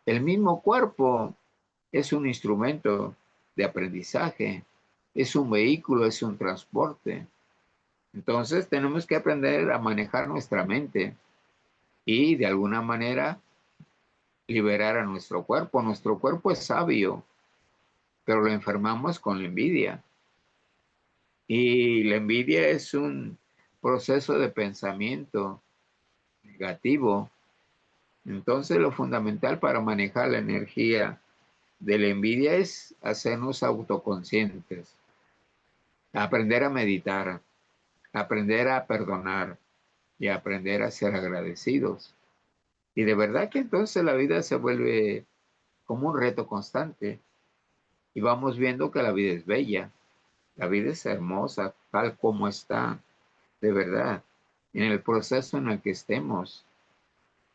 El mismo cuerpo es un instrumento de aprendizaje, es un vehículo, es un transporte. Entonces tenemos que aprender a manejar nuestra mente y de alguna manera liberar a nuestro cuerpo. Nuestro cuerpo es sabio, pero lo enfermamos con la envidia. Y la envidia es un proceso de pensamiento negativo. Entonces lo fundamental para manejar la energía de la envidia es hacernos autoconscientes, aprender a meditar, aprender a perdonar y aprender a ser agradecidos. Y de verdad que entonces la vida se vuelve como un reto constante y vamos viendo que la vida es bella, la vida es hermosa, tal como está, de verdad, en el proceso en el que estemos.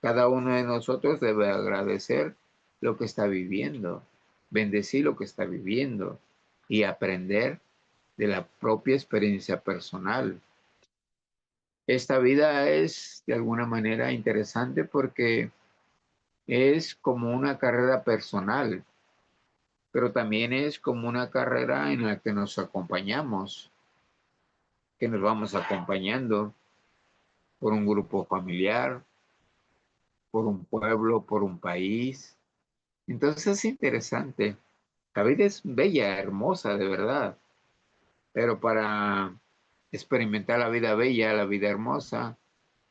Cada uno de nosotros debe agradecer lo que está viviendo, bendecir lo que está viviendo y aprender de la propia experiencia personal. Esta vida es de alguna manera interesante porque es como una carrera personal, pero también es como una carrera en la que nos acompañamos, que nos vamos acompañando por un grupo familiar, por un pueblo, por un país. Entonces es interesante. La vida es bella, hermosa, de verdad, pero para experimentar la vida bella, la vida hermosa,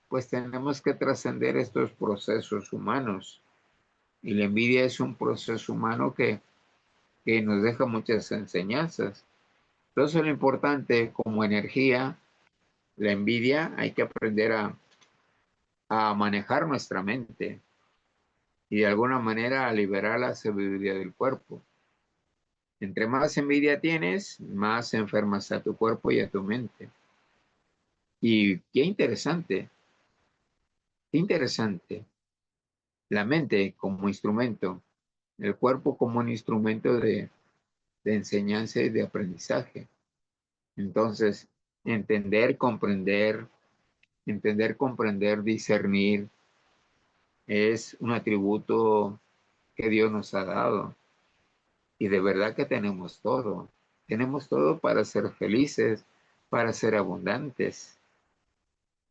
pues tenemos que trascender estos procesos humanos. Y la envidia es un proceso humano que nos deja muchas enseñanzas. Entonces lo importante como energía, la envidia, hay que aprender a manejar nuestra mente y de alguna manera a liberar la sabiduría del cuerpo. Entre más envidia tienes, más enfermas a tu cuerpo y a tu mente. Y qué interesante. La mente como instrumento, el cuerpo como un instrumento de enseñanza y de aprendizaje. Entonces, entender, comprender, discernir es un atributo que Dios nos ha dado. Y de verdad que tenemos todo. Tenemos todo para ser felices, para ser abundantes.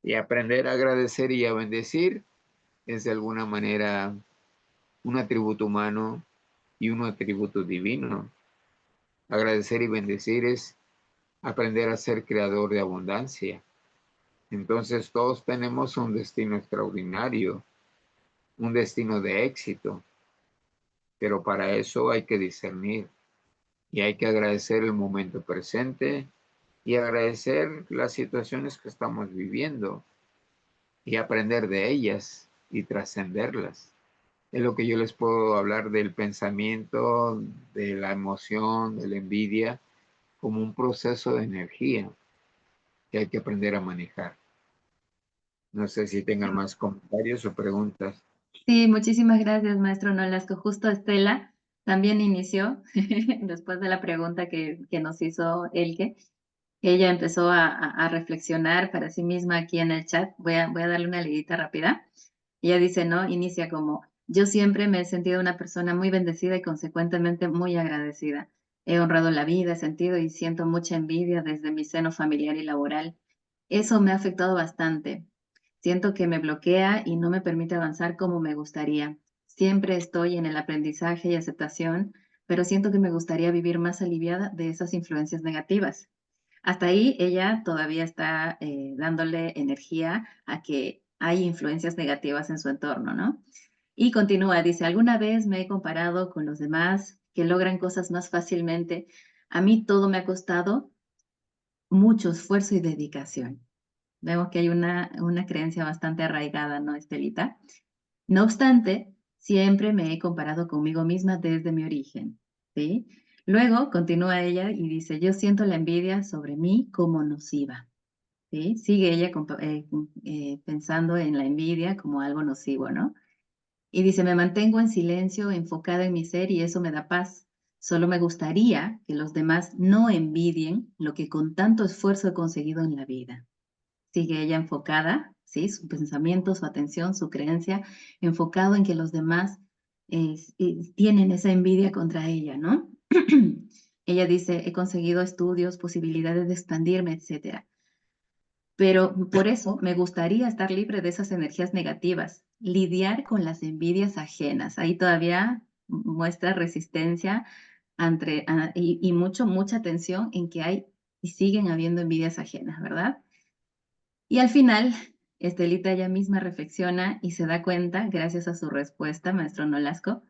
Y aprender a agradecer y a bendecir es de alguna manera un atributo humano y un atributo divino. Agradecer y bendecir es aprender a ser creador de abundancia. Entonces todos tenemos un destino extraordinario, un destino de éxito, pero para eso hay que discernir y hay que agradecer el momento presente y agradecer las situaciones que estamos viviendo y aprender de ellas y trascenderlas. Es lo que yo les puedo hablar del pensamiento, de la emoción, de la envidia, como un proceso de energía que hay que aprender a manejar. No sé si tengan más comentarios o preguntas.
Sí, muchísimas gracias, maestro Nolasco. Justo Estela también inició, después de la pregunta que nos hizo Elke, ella empezó a reflexionar para sí misma aquí en el chat. Voy a darle una leidita rápida. Ella dice, ¿no? Inicia como, yo siempre me he sentido una persona muy bendecida y consecuentemente muy agradecida. He honrado la vida, he sentido y siento mucha envidia desde mi seno familiar y laboral. Eso me ha afectado bastante. Siento que me bloquea y no me permite avanzar como me gustaría. Siempre estoy en el aprendizaje y aceptación, pero siento que me gustaría vivir más aliviada de esas influencias negativas. Hasta ahí ella todavía está dándole energía a que hay influencias negativas en su entorno, ¿no? Y continúa, dice, alguna vez me he comparado con los demás que logran cosas más fácilmente. A mí todo me ha costado mucho esfuerzo y dedicación. Vemos que hay una creencia bastante arraigada, ¿no, Estelita? No obstante, siempre me he comparado conmigo misma desde mi origen, ¿sí? Luego continúa ella y dice, yo siento la envidia sobre mí como nociva, ¿sí? Sigue ella pensando en la envidia como algo nocivo, ¿no? Y dice, me mantengo en silencio, enfocada en mi ser y eso me da paz. Solo me gustaría que los demás no envidien lo que con tanto esfuerzo he conseguido en la vida. Sigue ella enfocada, ¿sí? Su pensamiento, su atención, su creencia, enfocado en que los demás tienen esa envidia contra ella, ¿no? Ella dice, he conseguido estudios, posibilidades de expandirme, etcétera. Pero por eso me gustaría estar libre de esas energías negativas, lidiar con las envidias ajenas. Ahí todavía muestra resistencia y mucha atención en que hay y siguen habiendo envidias ajenas, ¿verdad? Y al final, Estelita ella misma reflexiona y se da cuenta, gracias a su respuesta, maestro Nolasco,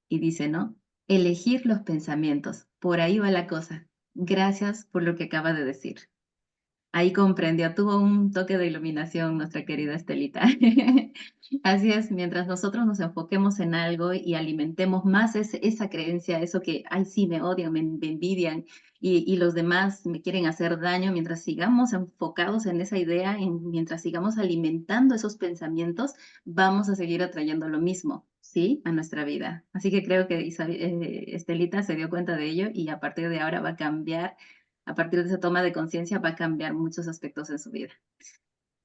y dice, ¿no? Elegir los pensamientos, por ahí va la cosa. Gracias por lo que acaba de decir. Ahí comprendió, tuvo un toque de iluminación nuestra querida Estelita. Así es, mientras nosotros nos enfoquemos en algo y alimentemos más esa creencia, eso que, ay, sí, me odian, me envidian y los demás me quieren hacer daño, mientras sigamos enfocados en esa idea, mientras sigamos alimentando esos pensamientos, vamos a seguir atrayendo lo mismo, ¿sí? A nuestra vida. Así que creo que Estelita se dio cuenta de ello y a partir de ahora va a cambiar, a partir de esa toma de conciencia va a cambiar muchos aspectos en su vida.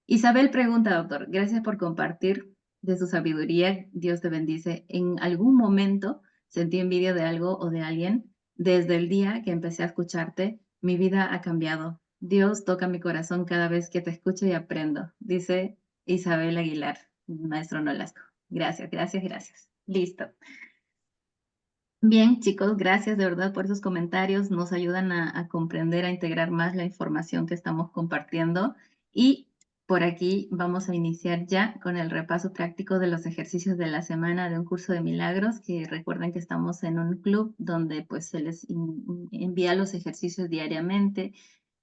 Isabel pregunta, doctor, gracias por compartir de su sabiduría, Dios te bendice. ¿En algún momento sentí envidia de algo o de alguien? Desde el día que empecé a escucharte, mi vida ha cambiado. Dios toca mi corazón cada vez que te escucho y aprendo, dice Isabel Aguilar, maestro Nolasco. Gracias, gracias, gracias. Listo. Bien, chicos, gracias de verdad por esos comentarios. Nos ayudan a comprender, a integrar más la información que estamos compartiendo. Y por aquí vamos a iniciar ya con el repaso práctico de los ejercicios de la semana de un curso de milagros, que recuerden que estamos en un club donde pues se les envía los ejercicios diariamente,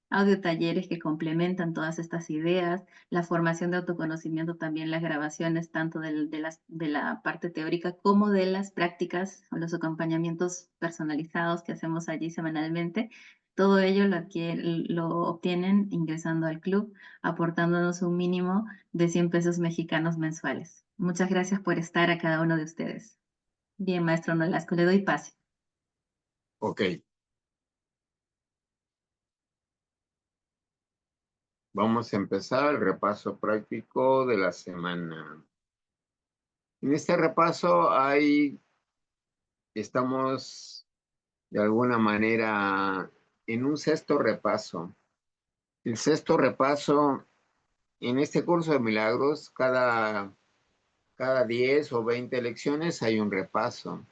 audio talleres que complementan todas estas ideas, la formación de autoconocimiento, también las grabaciones tanto de la parte teórica como de las prácticas o los acompañamientos personalizados que hacemos allí semanalmente. Todo ello lo obtienen ingresando al club, aportándonos un mínimo de 100 pesos mexicanos mensuales. Muchas gracias por estar a cada uno de ustedes. Bien, maestro Nolasco, le doy pase.
Ok. Vamos a empezar el repaso práctico de la semana. En este repaso estamos de alguna manera en un sexto repaso. El sexto repaso, en este curso de milagros, cada 10 o 20 lecciones hay un repaso.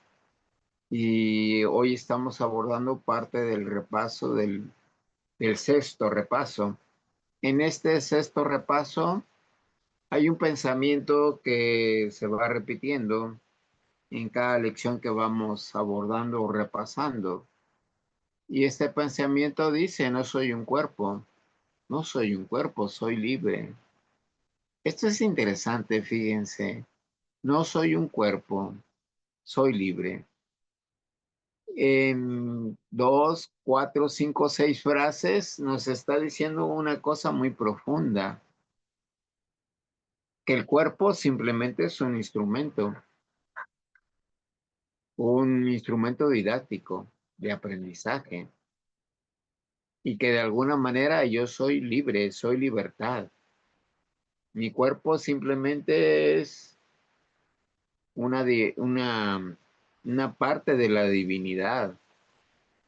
Y hoy estamos abordando parte del repaso del sexto repaso. En este sexto repaso hay un pensamiento que se va repitiendo en cada lección que vamos abordando o repasando. Y este pensamiento dice, no soy un cuerpo, no soy un cuerpo, soy libre. Esto es interesante, fíjense. No soy un cuerpo, soy libre. En 2, 4, 5, 6 frases nos está diciendo una cosa muy profunda, que el cuerpo simplemente es un instrumento didáctico de aprendizaje, y que de alguna manera yo soy libre, soy libertad. Mi cuerpo simplemente es una parte de la divinidad.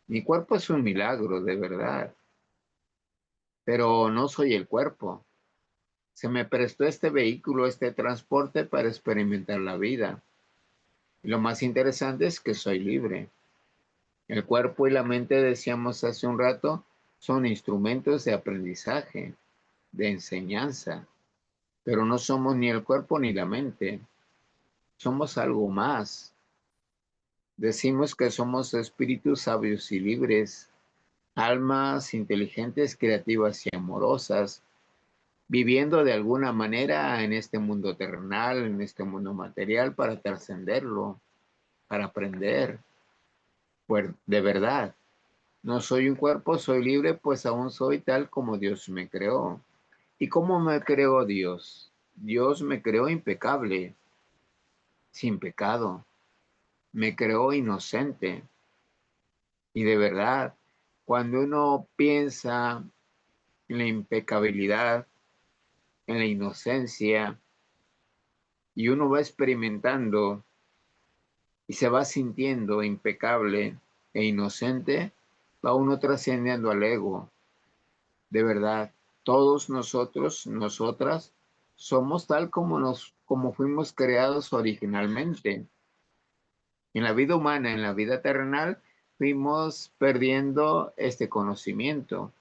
Mi cuerpo es un milagro, de verdad, pero no soy el cuerpo. Se me prestó este vehículo, este transporte para experimentar la vida. Y lo más interesante es que soy libre. El cuerpo y la mente, decíamos hace un rato, son instrumentos de aprendizaje, de enseñanza, pero no somos ni el cuerpo ni la mente. Somos algo más. Decimos que somos espíritus sabios y libres, almas inteligentes, creativas y amorosas, viviendo de alguna manera en este mundo terrenal, en este mundo material, para trascenderlo, para aprender, pues de verdad. No soy un cuerpo, soy libre, pues aún soy tal como Dios me creó. ¿Y cómo me creó Dios? Dios me creó impecable, sin pecado. Me creó inocente. Y de verdad, cuando uno piensa en la impecabilidad, en la inocencia, y uno va experimentando y se va sintiendo impecable e inocente, va uno trascendiendo al ego. De verdad, todos nosotros, nosotras, somos tal como fuimos creados originalmente. En la vida humana, en la vida terrenal, fuimos perdiendo este conocimiento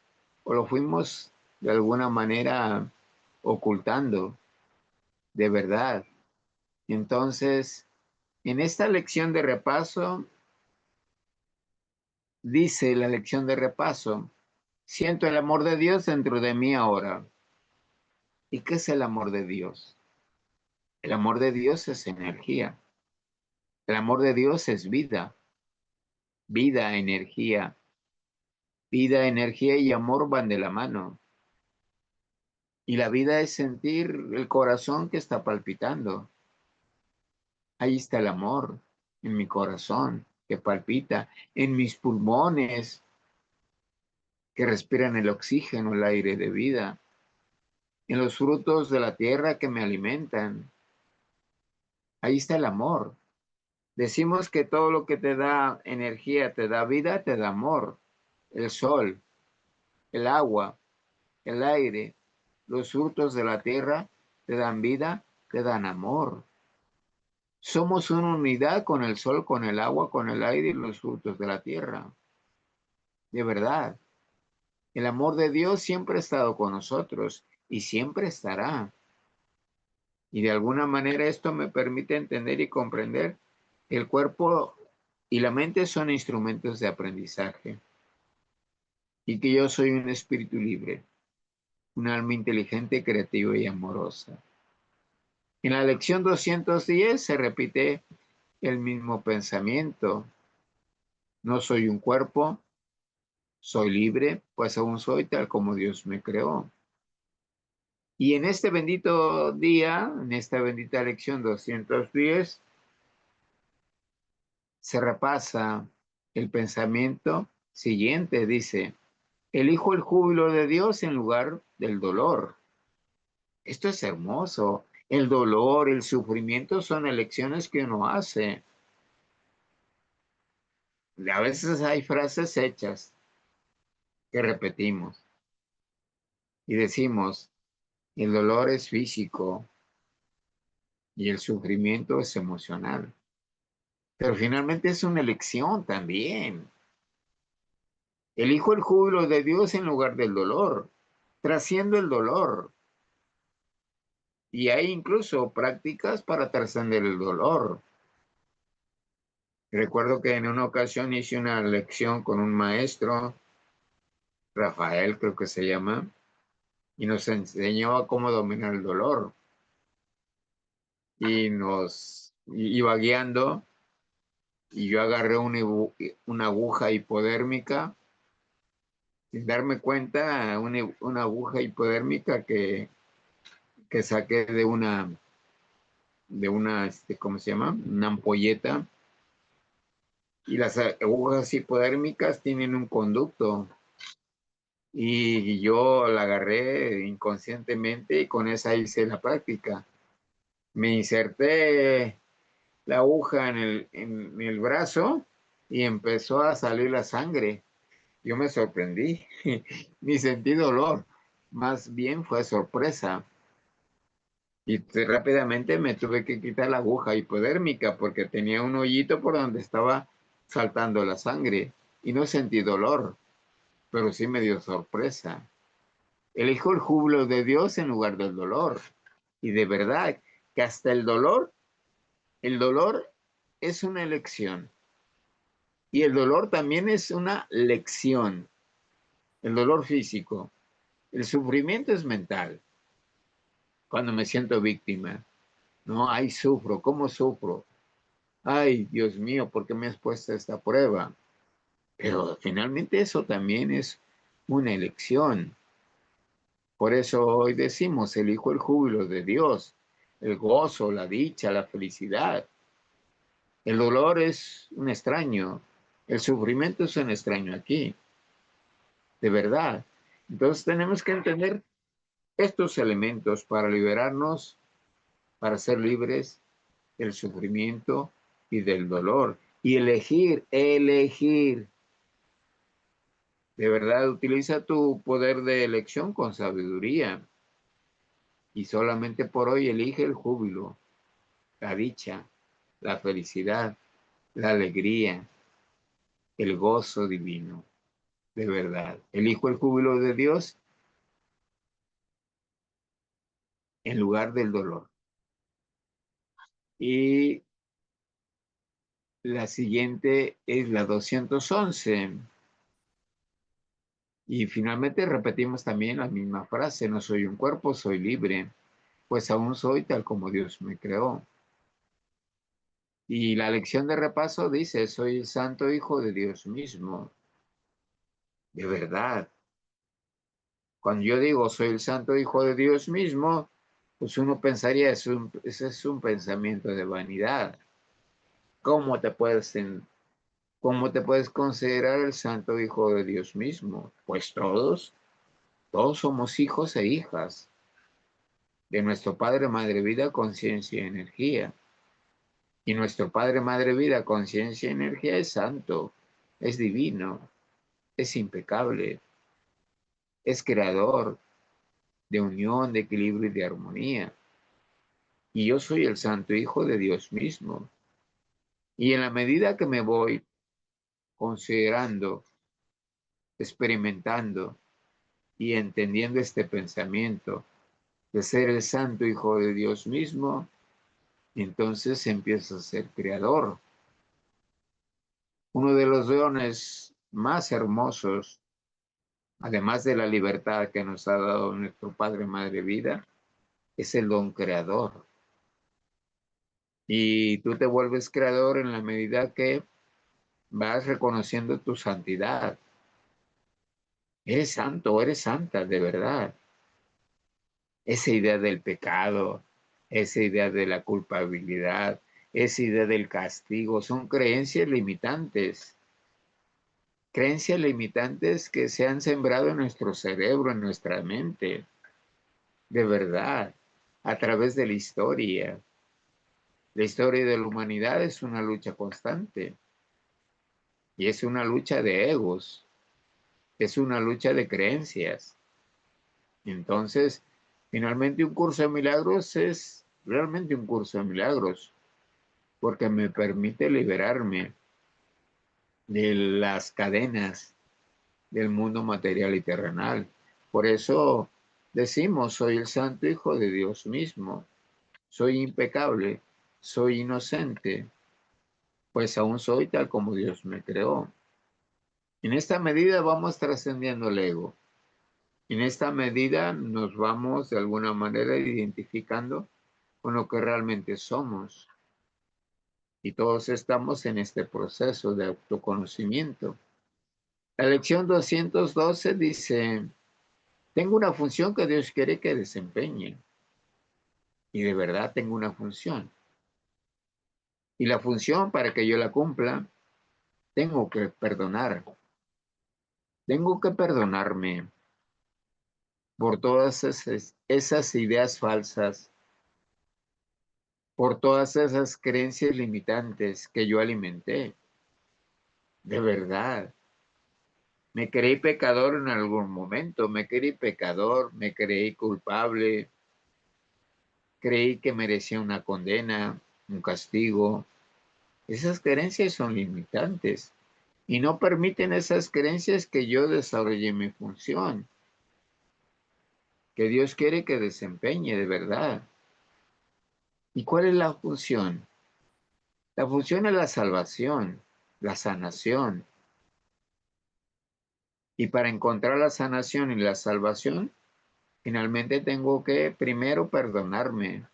o lo fuimos de alguna manera ocultando, de verdad. Entonces, en esta lección de repaso, dice la lección de repaso, siento el amor de Dios dentro de mí ahora. ¿Y qué es el amor de Dios? El amor de Dios es energía. El amor de Dios es vida. Vida, energía. Vida, energía y amor van de la mano. Y la vida es sentir el corazón que está palpitando. Ahí está el amor en mi corazón que palpita, en mis pulmones que respiran el oxígeno, el aire de vida, en los frutos de la tierra que me alimentan. Ahí está el amor. Decimos que todo lo que te da energía, te da vida, te da amor. El sol, el agua, el aire, los frutos de la tierra te dan vida, te dan amor. Somos una unidad con el sol, con el agua, con el aire y los frutos de la tierra. De verdad, el amor de Dios siempre ha estado con nosotros y siempre estará. Y de alguna manera esto me permite entender y comprender que el cuerpo y la mente son instrumentos de aprendizaje y que yo soy un espíritu libre, un alma inteligente, creativa y amorosa. En la lección 210 se repite el mismo pensamiento. No soy un cuerpo, soy libre, pues aún soy tal como Dios me creó. Y en este bendito día, en esta bendita lección 210, se repasa el pensamiento siguiente. Dice, elijo el júbilo de Dios en lugar del dolor. Esto es hermoso. El dolor, el sufrimiento son elecciones que uno hace. A veces hay frases hechas que repetimos y decimos, el dolor es físico y el sufrimiento es emocional. Pero finalmente es una elección también. Elijo el júbilo de Dios en lugar del dolor. Trasciendo el dolor. Y hay incluso prácticas para trascender el dolor. Recuerdo que en una ocasión hice una lección con un maestro, Rafael creo que se llama, y nos enseñó a cómo dominar el dolor. Y nos iba guiando y yo agarré una aguja hipodérmica, sin darme cuenta, una aguja hipodérmica que saqué de una, ¿cómo se llama? Una ampolleta. Y las agujas hipodérmicas tienen un conducto. Y yo la agarré inconscientemente y con esa hice la práctica. Me inserté la aguja en el brazo y empezó a salir la sangre. Yo me sorprendí, ni sentí dolor, más bien fue sorpresa. Y rápidamente me tuve que quitar la aguja hipodérmica porque tenía un hoyito por donde estaba saltando la sangre y no sentí dolor, pero sí me dio sorpresa. Elijo el júbilo de Dios en lugar del dolor. Y de verdad que hasta el dolor es una elección. Y el dolor también es una lección. El dolor físico. El sufrimiento es mental. Cuando me siento víctima. No, ay, sufro. ¿Cómo sufro? Ay, Dios mío, ¿por qué me has puesto esta prueba? Pero finalmente eso también es una elección. Por eso hoy decimos, elijo el júbilo de Dios, el gozo, la dicha, la felicidad. El dolor es un extraño, el sufrimiento es un extraño aquí, de verdad. Entonces tenemos que entender estos elementos para liberarnos, para ser libres del sufrimiento y del dolor. Y elegir De verdad, utiliza tu poder de elección con sabiduría y solamente por hoy elige el júbilo, la dicha, la felicidad, la alegría, el gozo divino. De verdad, elijo el júbilo de Dios en lugar del dolor. Y la siguiente es la 211. Y finalmente repetimos también la misma frase: no soy un cuerpo, soy libre, pues aún soy tal como Dios me creó. Y la lección de repaso dice: soy el santo hijo de Dios mismo. De verdad, cuando yo digo soy el santo hijo de Dios mismo, pues uno pensaría, ese es un pensamiento de vanidad. ¿Cómo te puedes, cómo te puedes considerar el santo hijo de Dios mismo? Pues todos somos hijos e hijas de nuestro Padre, Madre Vida, Conciencia y Energía. Y nuestro Padre, Madre Vida, Conciencia y Energía es santo, es divino, es impecable, es creador de unión, de equilibrio y de armonía. Y yo soy el santo hijo de Dios mismo. Y en la medida que me voy considerando, experimentando y entendiendo este pensamiento de ser el santo hijo de Dios mismo, entonces empiezo a ser creador. Uno de los dones más hermosos, además de la libertad que nos ha dado nuestro Padre, Madre Vida, es el don creador. Y tú te vuelves creador en la medida que vas reconociendo tu santidad. Eres santo, eres santa, de verdad. Esa idea del pecado, esa idea de la culpabilidad, esa idea del castigo, son creencias limitantes. Creencias limitantes que se han sembrado en nuestro cerebro, en nuestra mente, de verdad, a través de la historia. La historia de la humanidad es una lucha constante y es una lucha de egos, es una lucha de creencias. Entonces, finalmente un curso de milagros es realmente un curso de milagros porque me permite liberarme de las cadenas del mundo material y terrenal. Por eso decimos, soy el santo hijo de Dios mismo, soy impecable, soy inocente, pues aún soy tal como Dios me creó. En esta medida vamos trascendiendo el ego. En esta medida nos vamos de alguna manera identificando con lo que realmente somos. Y todos estamos en este proceso de autoconocimiento. La lección 212 dice: tengo una función que Dios quiere que desempeñe. Y de verdad tengo una función. Y la función, para que yo la cumpla, tengo que perdonar. Tengo que perdonarme por todas esas ideas falsas, por todas esas creencias limitantes que yo alimenté. De verdad. Me creí pecador en algún momento, me creí pecador, me creí culpable, creí que merecía una condena, un castigo. Esas creencias son limitantes y no permiten esas creencias que yo desarrolle mi función, que Dios quiere que desempeñe de verdad. ¿Y cuál es la función? La función es la salvación, la sanación. Y para encontrar la sanación y la salvación, finalmente tengo que primero perdonarme,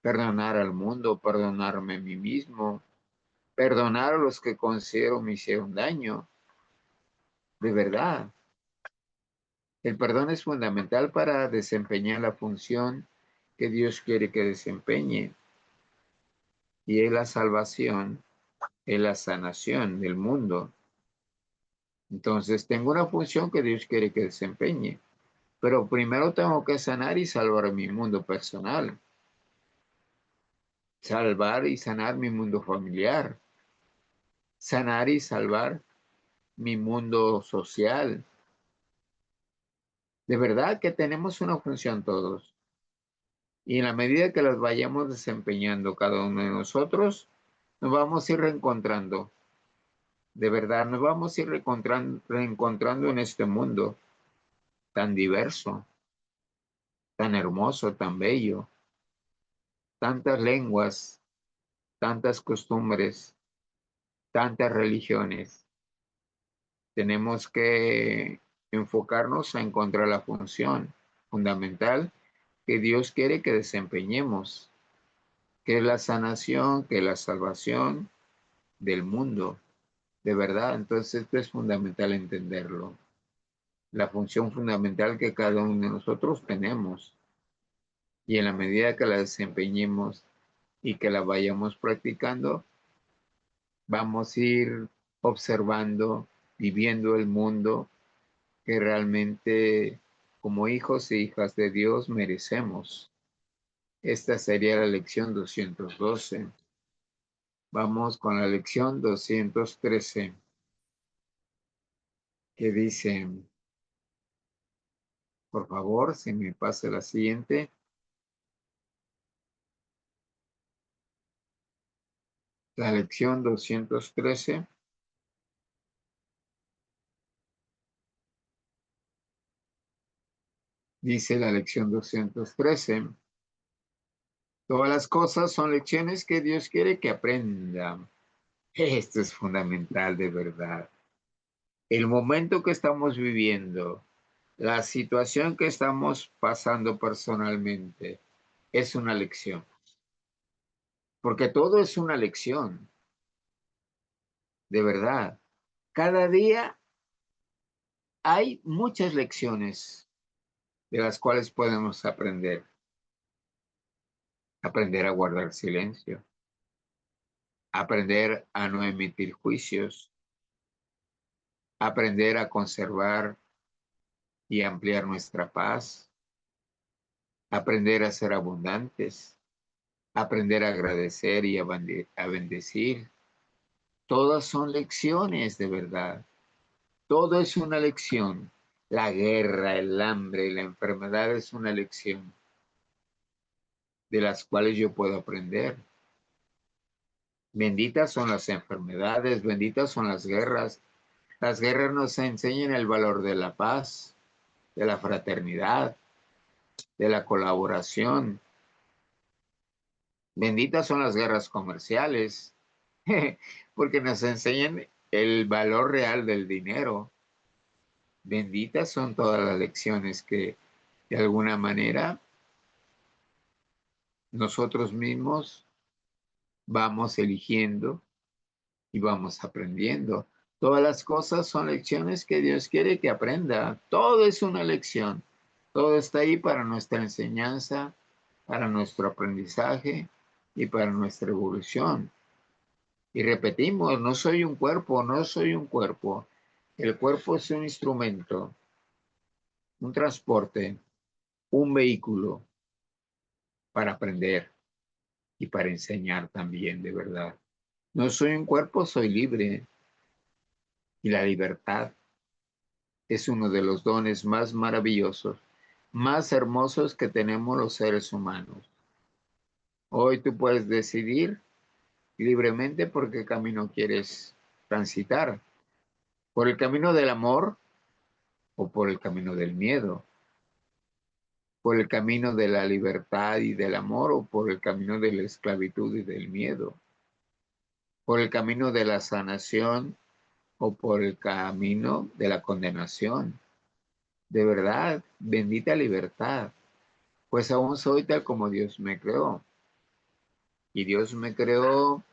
perdonar al mundo, perdonarme a mí mismo, perdonar a los que considero me hicieron daño. De verdad, el perdón es fundamental para desempeñar la función que Dios quiere que desempeñe. Y es la salvación, es la sanación del mundo. Entonces tengo una función que Dios quiere que desempeñe. Pero primero tengo que sanar y salvar mi mundo personal. Salvar y sanar mi mundo familiar. Sanar y salvar mi mundo social. De verdad que tenemos una función todos. Y en la medida que las vayamos desempeñando cada uno de nosotros, nos vamos a ir reencontrando. De verdad, nos vamos a ir reencontrando en este mundo tan diverso, tan hermoso, tan bello, tantas lenguas, tantas costumbres, tantas religiones. Tenemos que enfocarnos a encontrar la función fundamental que Dios quiere que desempeñemos, que es la sanación, que es la salvación del mundo. De verdad, entonces esto es fundamental entenderlo. La función fundamental que cada uno de nosotros tenemos. Y en la medida que la desempeñemos y que la vayamos practicando, vamos a ir observando, viviendo el mundo que realmente como hijos e hijas de Dios merecemos. Esta sería la lección 212. Vamos con la lección 213, que dice, por favor, si me pasa la siguiente. La lección 213 dice la lección 213. Todas las cosas son lecciones que Dios quiere que aprenda. Esto es fundamental de verdad. El momento que estamos viviendo, la situación que estamos pasando personalmente, es una lección. Porque todo es una lección, de verdad. Cada día hay muchas lecciones de las cuales podemos aprender. Aprender a guardar silencio, aprender a no emitir juicios, aprender a conservar y ampliar nuestra paz, aprender a ser abundantes, aprender a agradecer y a bendecir. Todas son lecciones de verdad. Todo es una lección. La guerra, el hambre y la enfermedad es una lección de las cuales yo puedo aprender. Benditas son las enfermedades, benditas son las guerras. Las guerras nos enseñan el valor de la paz, de la fraternidad, de la colaboración. Benditas son las guerras comerciales, porque nos enseñan el valor real del dinero. Benditas son todas las lecciones que de alguna manera nosotros mismos vamos eligiendo y vamos aprendiendo. Todas las cosas son lecciones que Dios quiere que aprenda. Todo es una lección. Todo está ahí para nuestra enseñanza, para nuestro aprendizaje y para nuestra evolución. Y repetimos, no soy un cuerpo, no soy un cuerpo. El cuerpo es un instrumento, un transporte, un vehículo para aprender y para enseñar también, de verdad. No soy un cuerpo, soy libre. Y la libertad es uno de los dones más maravillosos, más hermosos que tenemos los seres humanos. Hoy tú puedes decidir libremente por qué camino quieres transitar, por el camino del amor o por el camino del miedo, por el camino de la libertad y del amor o por el camino de la esclavitud y del miedo, por el camino de la sanación o por el camino de la condenación. De verdad, bendita libertad, pues aún soy tal como Dios me creó. Y Dios me creó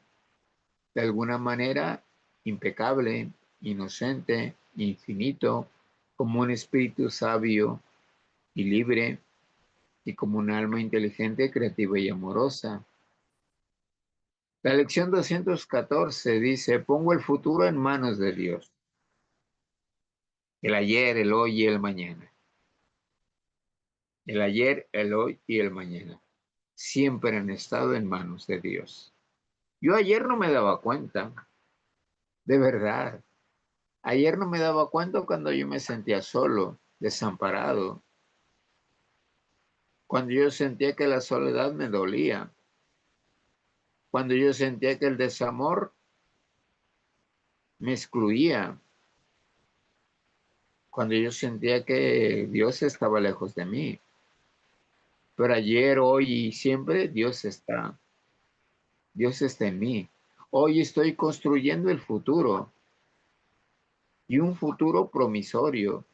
de alguna manera impecable, inocente, infinito, como un espíritu sabio y libre, y como un alma inteligente, creativa y amorosa. La lección 214 dice, pongo el futuro en manos de Dios. El ayer, el hoy y el mañana. El ayer, el hoy y el mañana. Siempre han estado en manos de Dios. Yo ayer no me daba cuenta, de verdad. Ayer no me daba cuenta cuando yo me sentía solo, desamparado, cuando yo sentía que la soledad me dolía, cuando yo sentía que el desamor me excluía, cuando yo sentía que Dios estaba lejos de mí. Pero ayer, hoy y siempre Dios está en mí. Hoy estoy construyendo el futuro, y un futuro promisorio,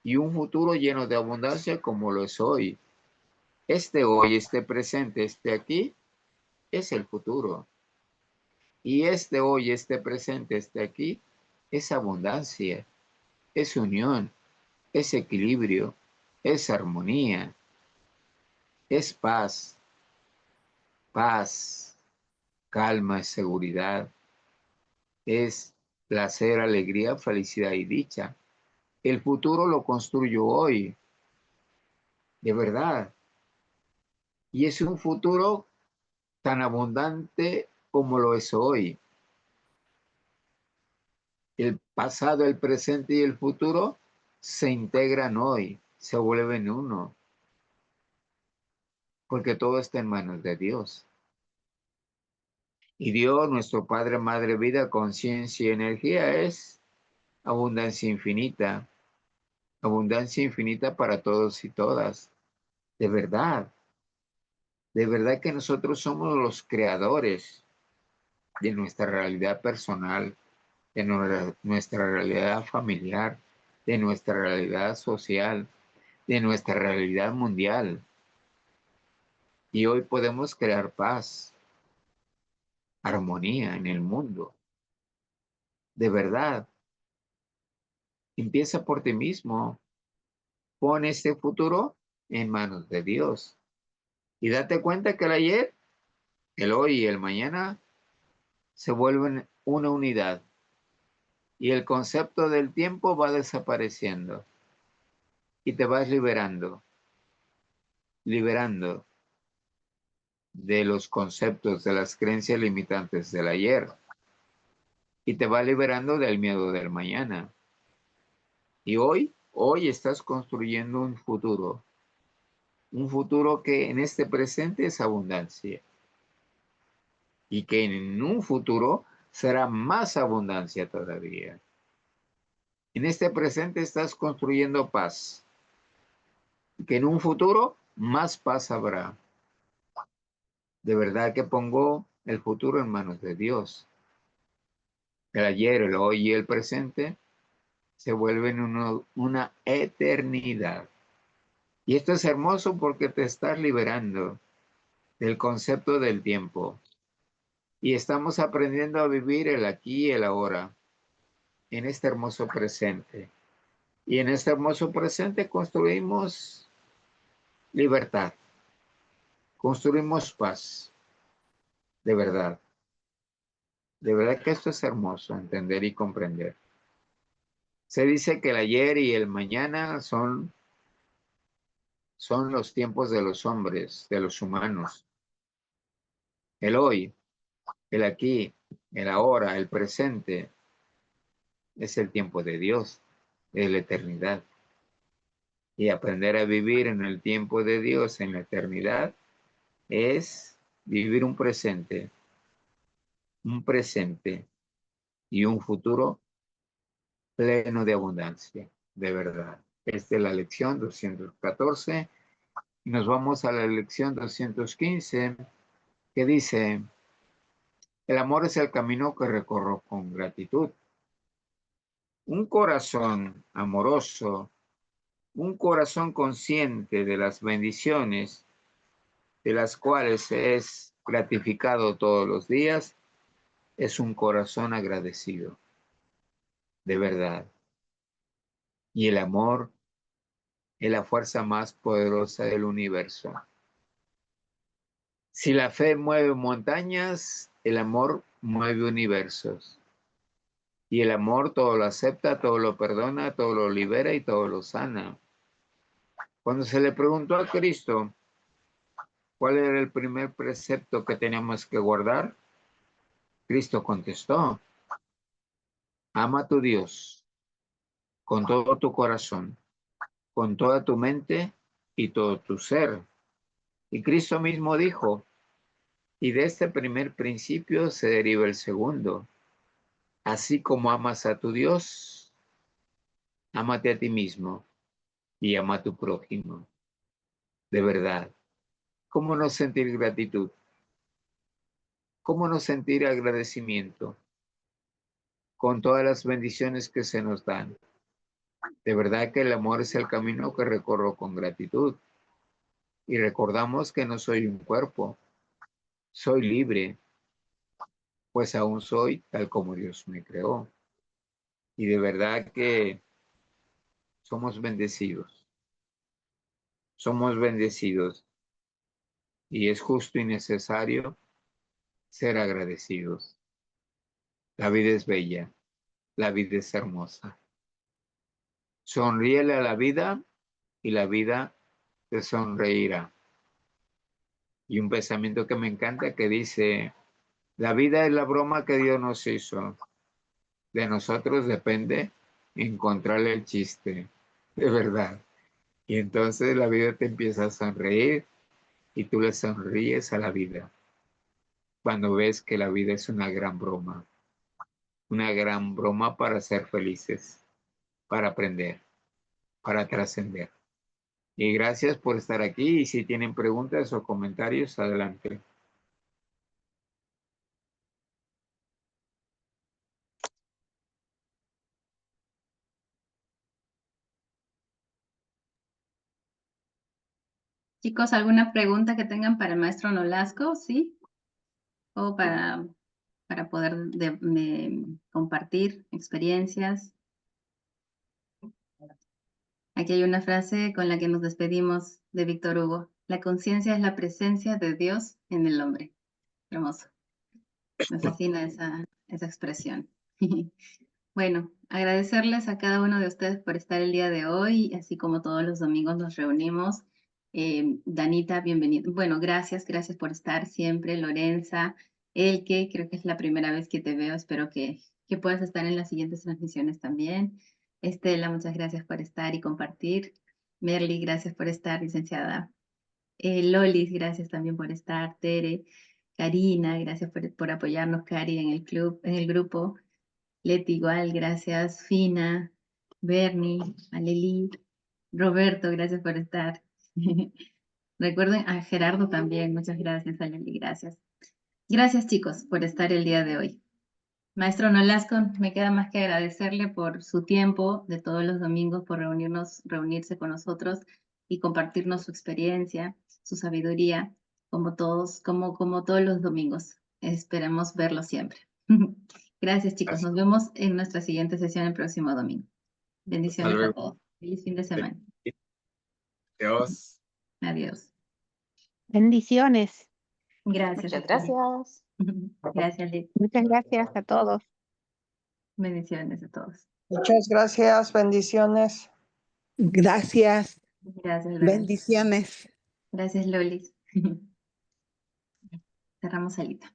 y un futuro lleno de abundancia como lo es hoy. Este hoy, este presente, este aquí, es el futuro. Y este hoy, este presente, este aquí, es abundancia, es unión, es equilibrio, es armonía, es paz, paz, calma, seguridad, es placer, alegría, felicidad y dicha. El futuro lo construyo hoy, de verdad. Y es un futuro tan abundante como lo es hoy. El pasado, el presente y el futuro se integran hoy, se vuelven uno, porque todo está en manos de Dios. Y Dios, nuestro Padre, Madre, vida, conciencia y energía, es abundancia infinita para todos y todas. De verdad que nosotros somos los creadores de nuestra realidad personal, de nuestra realidad familiar, de nuestra realidad social, de nuestra realidad mundial. Y hoy podemos crear paz, armonía en el mundo. De verdad, empieza por ti mismo. Pon este futuro en manos de Dios. Y date cuenta que el ayer, el hoy y el mañana se vuelven una unidad. Y el concepto del tiempo va desapareciendo. Y te vas liberando de los conceptos, de las creencias limitantes del ayer. Y te va liberando del miedo del mañana. Y hoy estás construyendo un futuro que en este presente es abundancia y que en un futuro será más abundancia todavía. En este presente estás construyendo paz, que en un futuro más paz habrá. De verdad que pongo el futuro en manos de Dios. El ayer, el hoy y el presente se vuelven una eternidad. Y esto es hermoso porque te estás liberando del concepto del tiempo. Y estamos aprendiendo a vivir el aquí y el ahora, en este hermoso presente. Y en este hermoso presente construimos libertad, construimos paz, de verdad. De verdad que esto es hermoso, entender y comprender. Se dice que el ayer y el mañana son los tiempos de los hombres, de los humanos. El hoy, el aquí, el ahora, el presente, es el tiempo de Dios, es la eternidad. Y aprender a vivir en el tiempo de Dios, en la eternidad, es vivir un presente y un futuro pleno de abundancia, de verdad. Esta es la lección 214. Y nos vamos a la lección 215, que dice: el amor es el camino que recorro con gratitud. Un corazón amoroso, un corazón consciente de las bendiciones de las cuales es gratificado todos los días, es un corazón agradecido, de verdad. Y el amor es la fuerza más poderosa del universo. Si la fe mueve montañas, el amor mueve universos. Y el amor todo lo acepta, todo lo perdona, todo lo libera y todo lo sana. Cuando se le preguntó a Cristo cuál era el primer precepto que teníamos que guardar, Cristo contestó: Ama a tu Dios con todo tu corazón, con toda tu mente y todo tu ser. Y Cristo mismo dijo, y de este primer principio se deriva el segundo. Así como amas a tu Dios, ámate a ti mismo y ama a tu prójimo. De verdad, ¿cómo no sentir gratitud? ¿Cómo no sentir agradecimiento con todas las bendiciones que se nos dan? De verdad que el amor es el camino que recorro con gratitud. Y recordamos que no soy un cuerpo, soy libre, pues aún soy tal como Dios me creó. Y de verdad que somos bendecidos. Somos bendecidos. Y es justo y necesario ser agradecidos. La vida es bella, la vida es hermosa. Sonríele a la vida y la vida te sonreirá. Y un pensamiento que me encanta que dice, la vida es la broma que Dios nos hizo. De nosotros depende encontrarle el chiste, de verdad. Y entonces la vida te empieza a sonreír y tú le sonríes a la vida cuando ves que la vida es una gran broma para ser felices, para aprender, para trascender. Y gracias por estar aquí y si tienen preguntas o comentarios, adelante.
Chicos, ¿alguna pregunta que tengan para el maestro Nolasco? ¿Sí? O para poder compartir experiencias. Aquí hay una frase con la que nos despedimos de Víctor Hugo. La conciencia es la presencia de Dios en el hombre. Hermoso. Me fascina esa expresión. Bueno, agradecerles a cada uno de ustedes por estar el día de hoy, así como todos los domingos nos reunimos. Danita, bienvenido. Bueno, gracias por estar siempre. Lorenza, Elke, creo que es la primera vez que te veo. Espero que puedas estar en las siguientes transmisiones también. Estela, muchas gracias por estar y compartir. Merly, gracias por estar, licenciada. Lolis, gracias también por estar. Tere, Karina, gracias por apoyarnos, Cari, en el club, en el grupo. Leti, igual, gracias. Fina, Bernie, Aleli, Roberto, gracias por estar. Recuerden a Gerardo también, muchas gracias, Aleli, gracias. Gracias, chicos, por estar el día de hoy. Maestro Nolasco, me queda más que agradecerle por su tiempo de todos los domingos, por reunirse con nosotros y compartirnos su experiencia, su sabiduría, como todos los domingos. Esperemos verlo siempre. Gracias, chicos. Nos vemos en nuestra siguiente sesión el próximo domingo. Bendiciones a todos. Feliz fin de semana.
Dios.
Adiós.
Bendiciones.
Gracias.
Muchas gracias.
Gracias, Liz.
Muchas gracias a todos.
Bendiciones a todos.
Muchas gracias, bendiciones.
Gracias.
Gracias, Lorenzo.
Bendiciones.
Gracias, Lolis. Cerramos salita.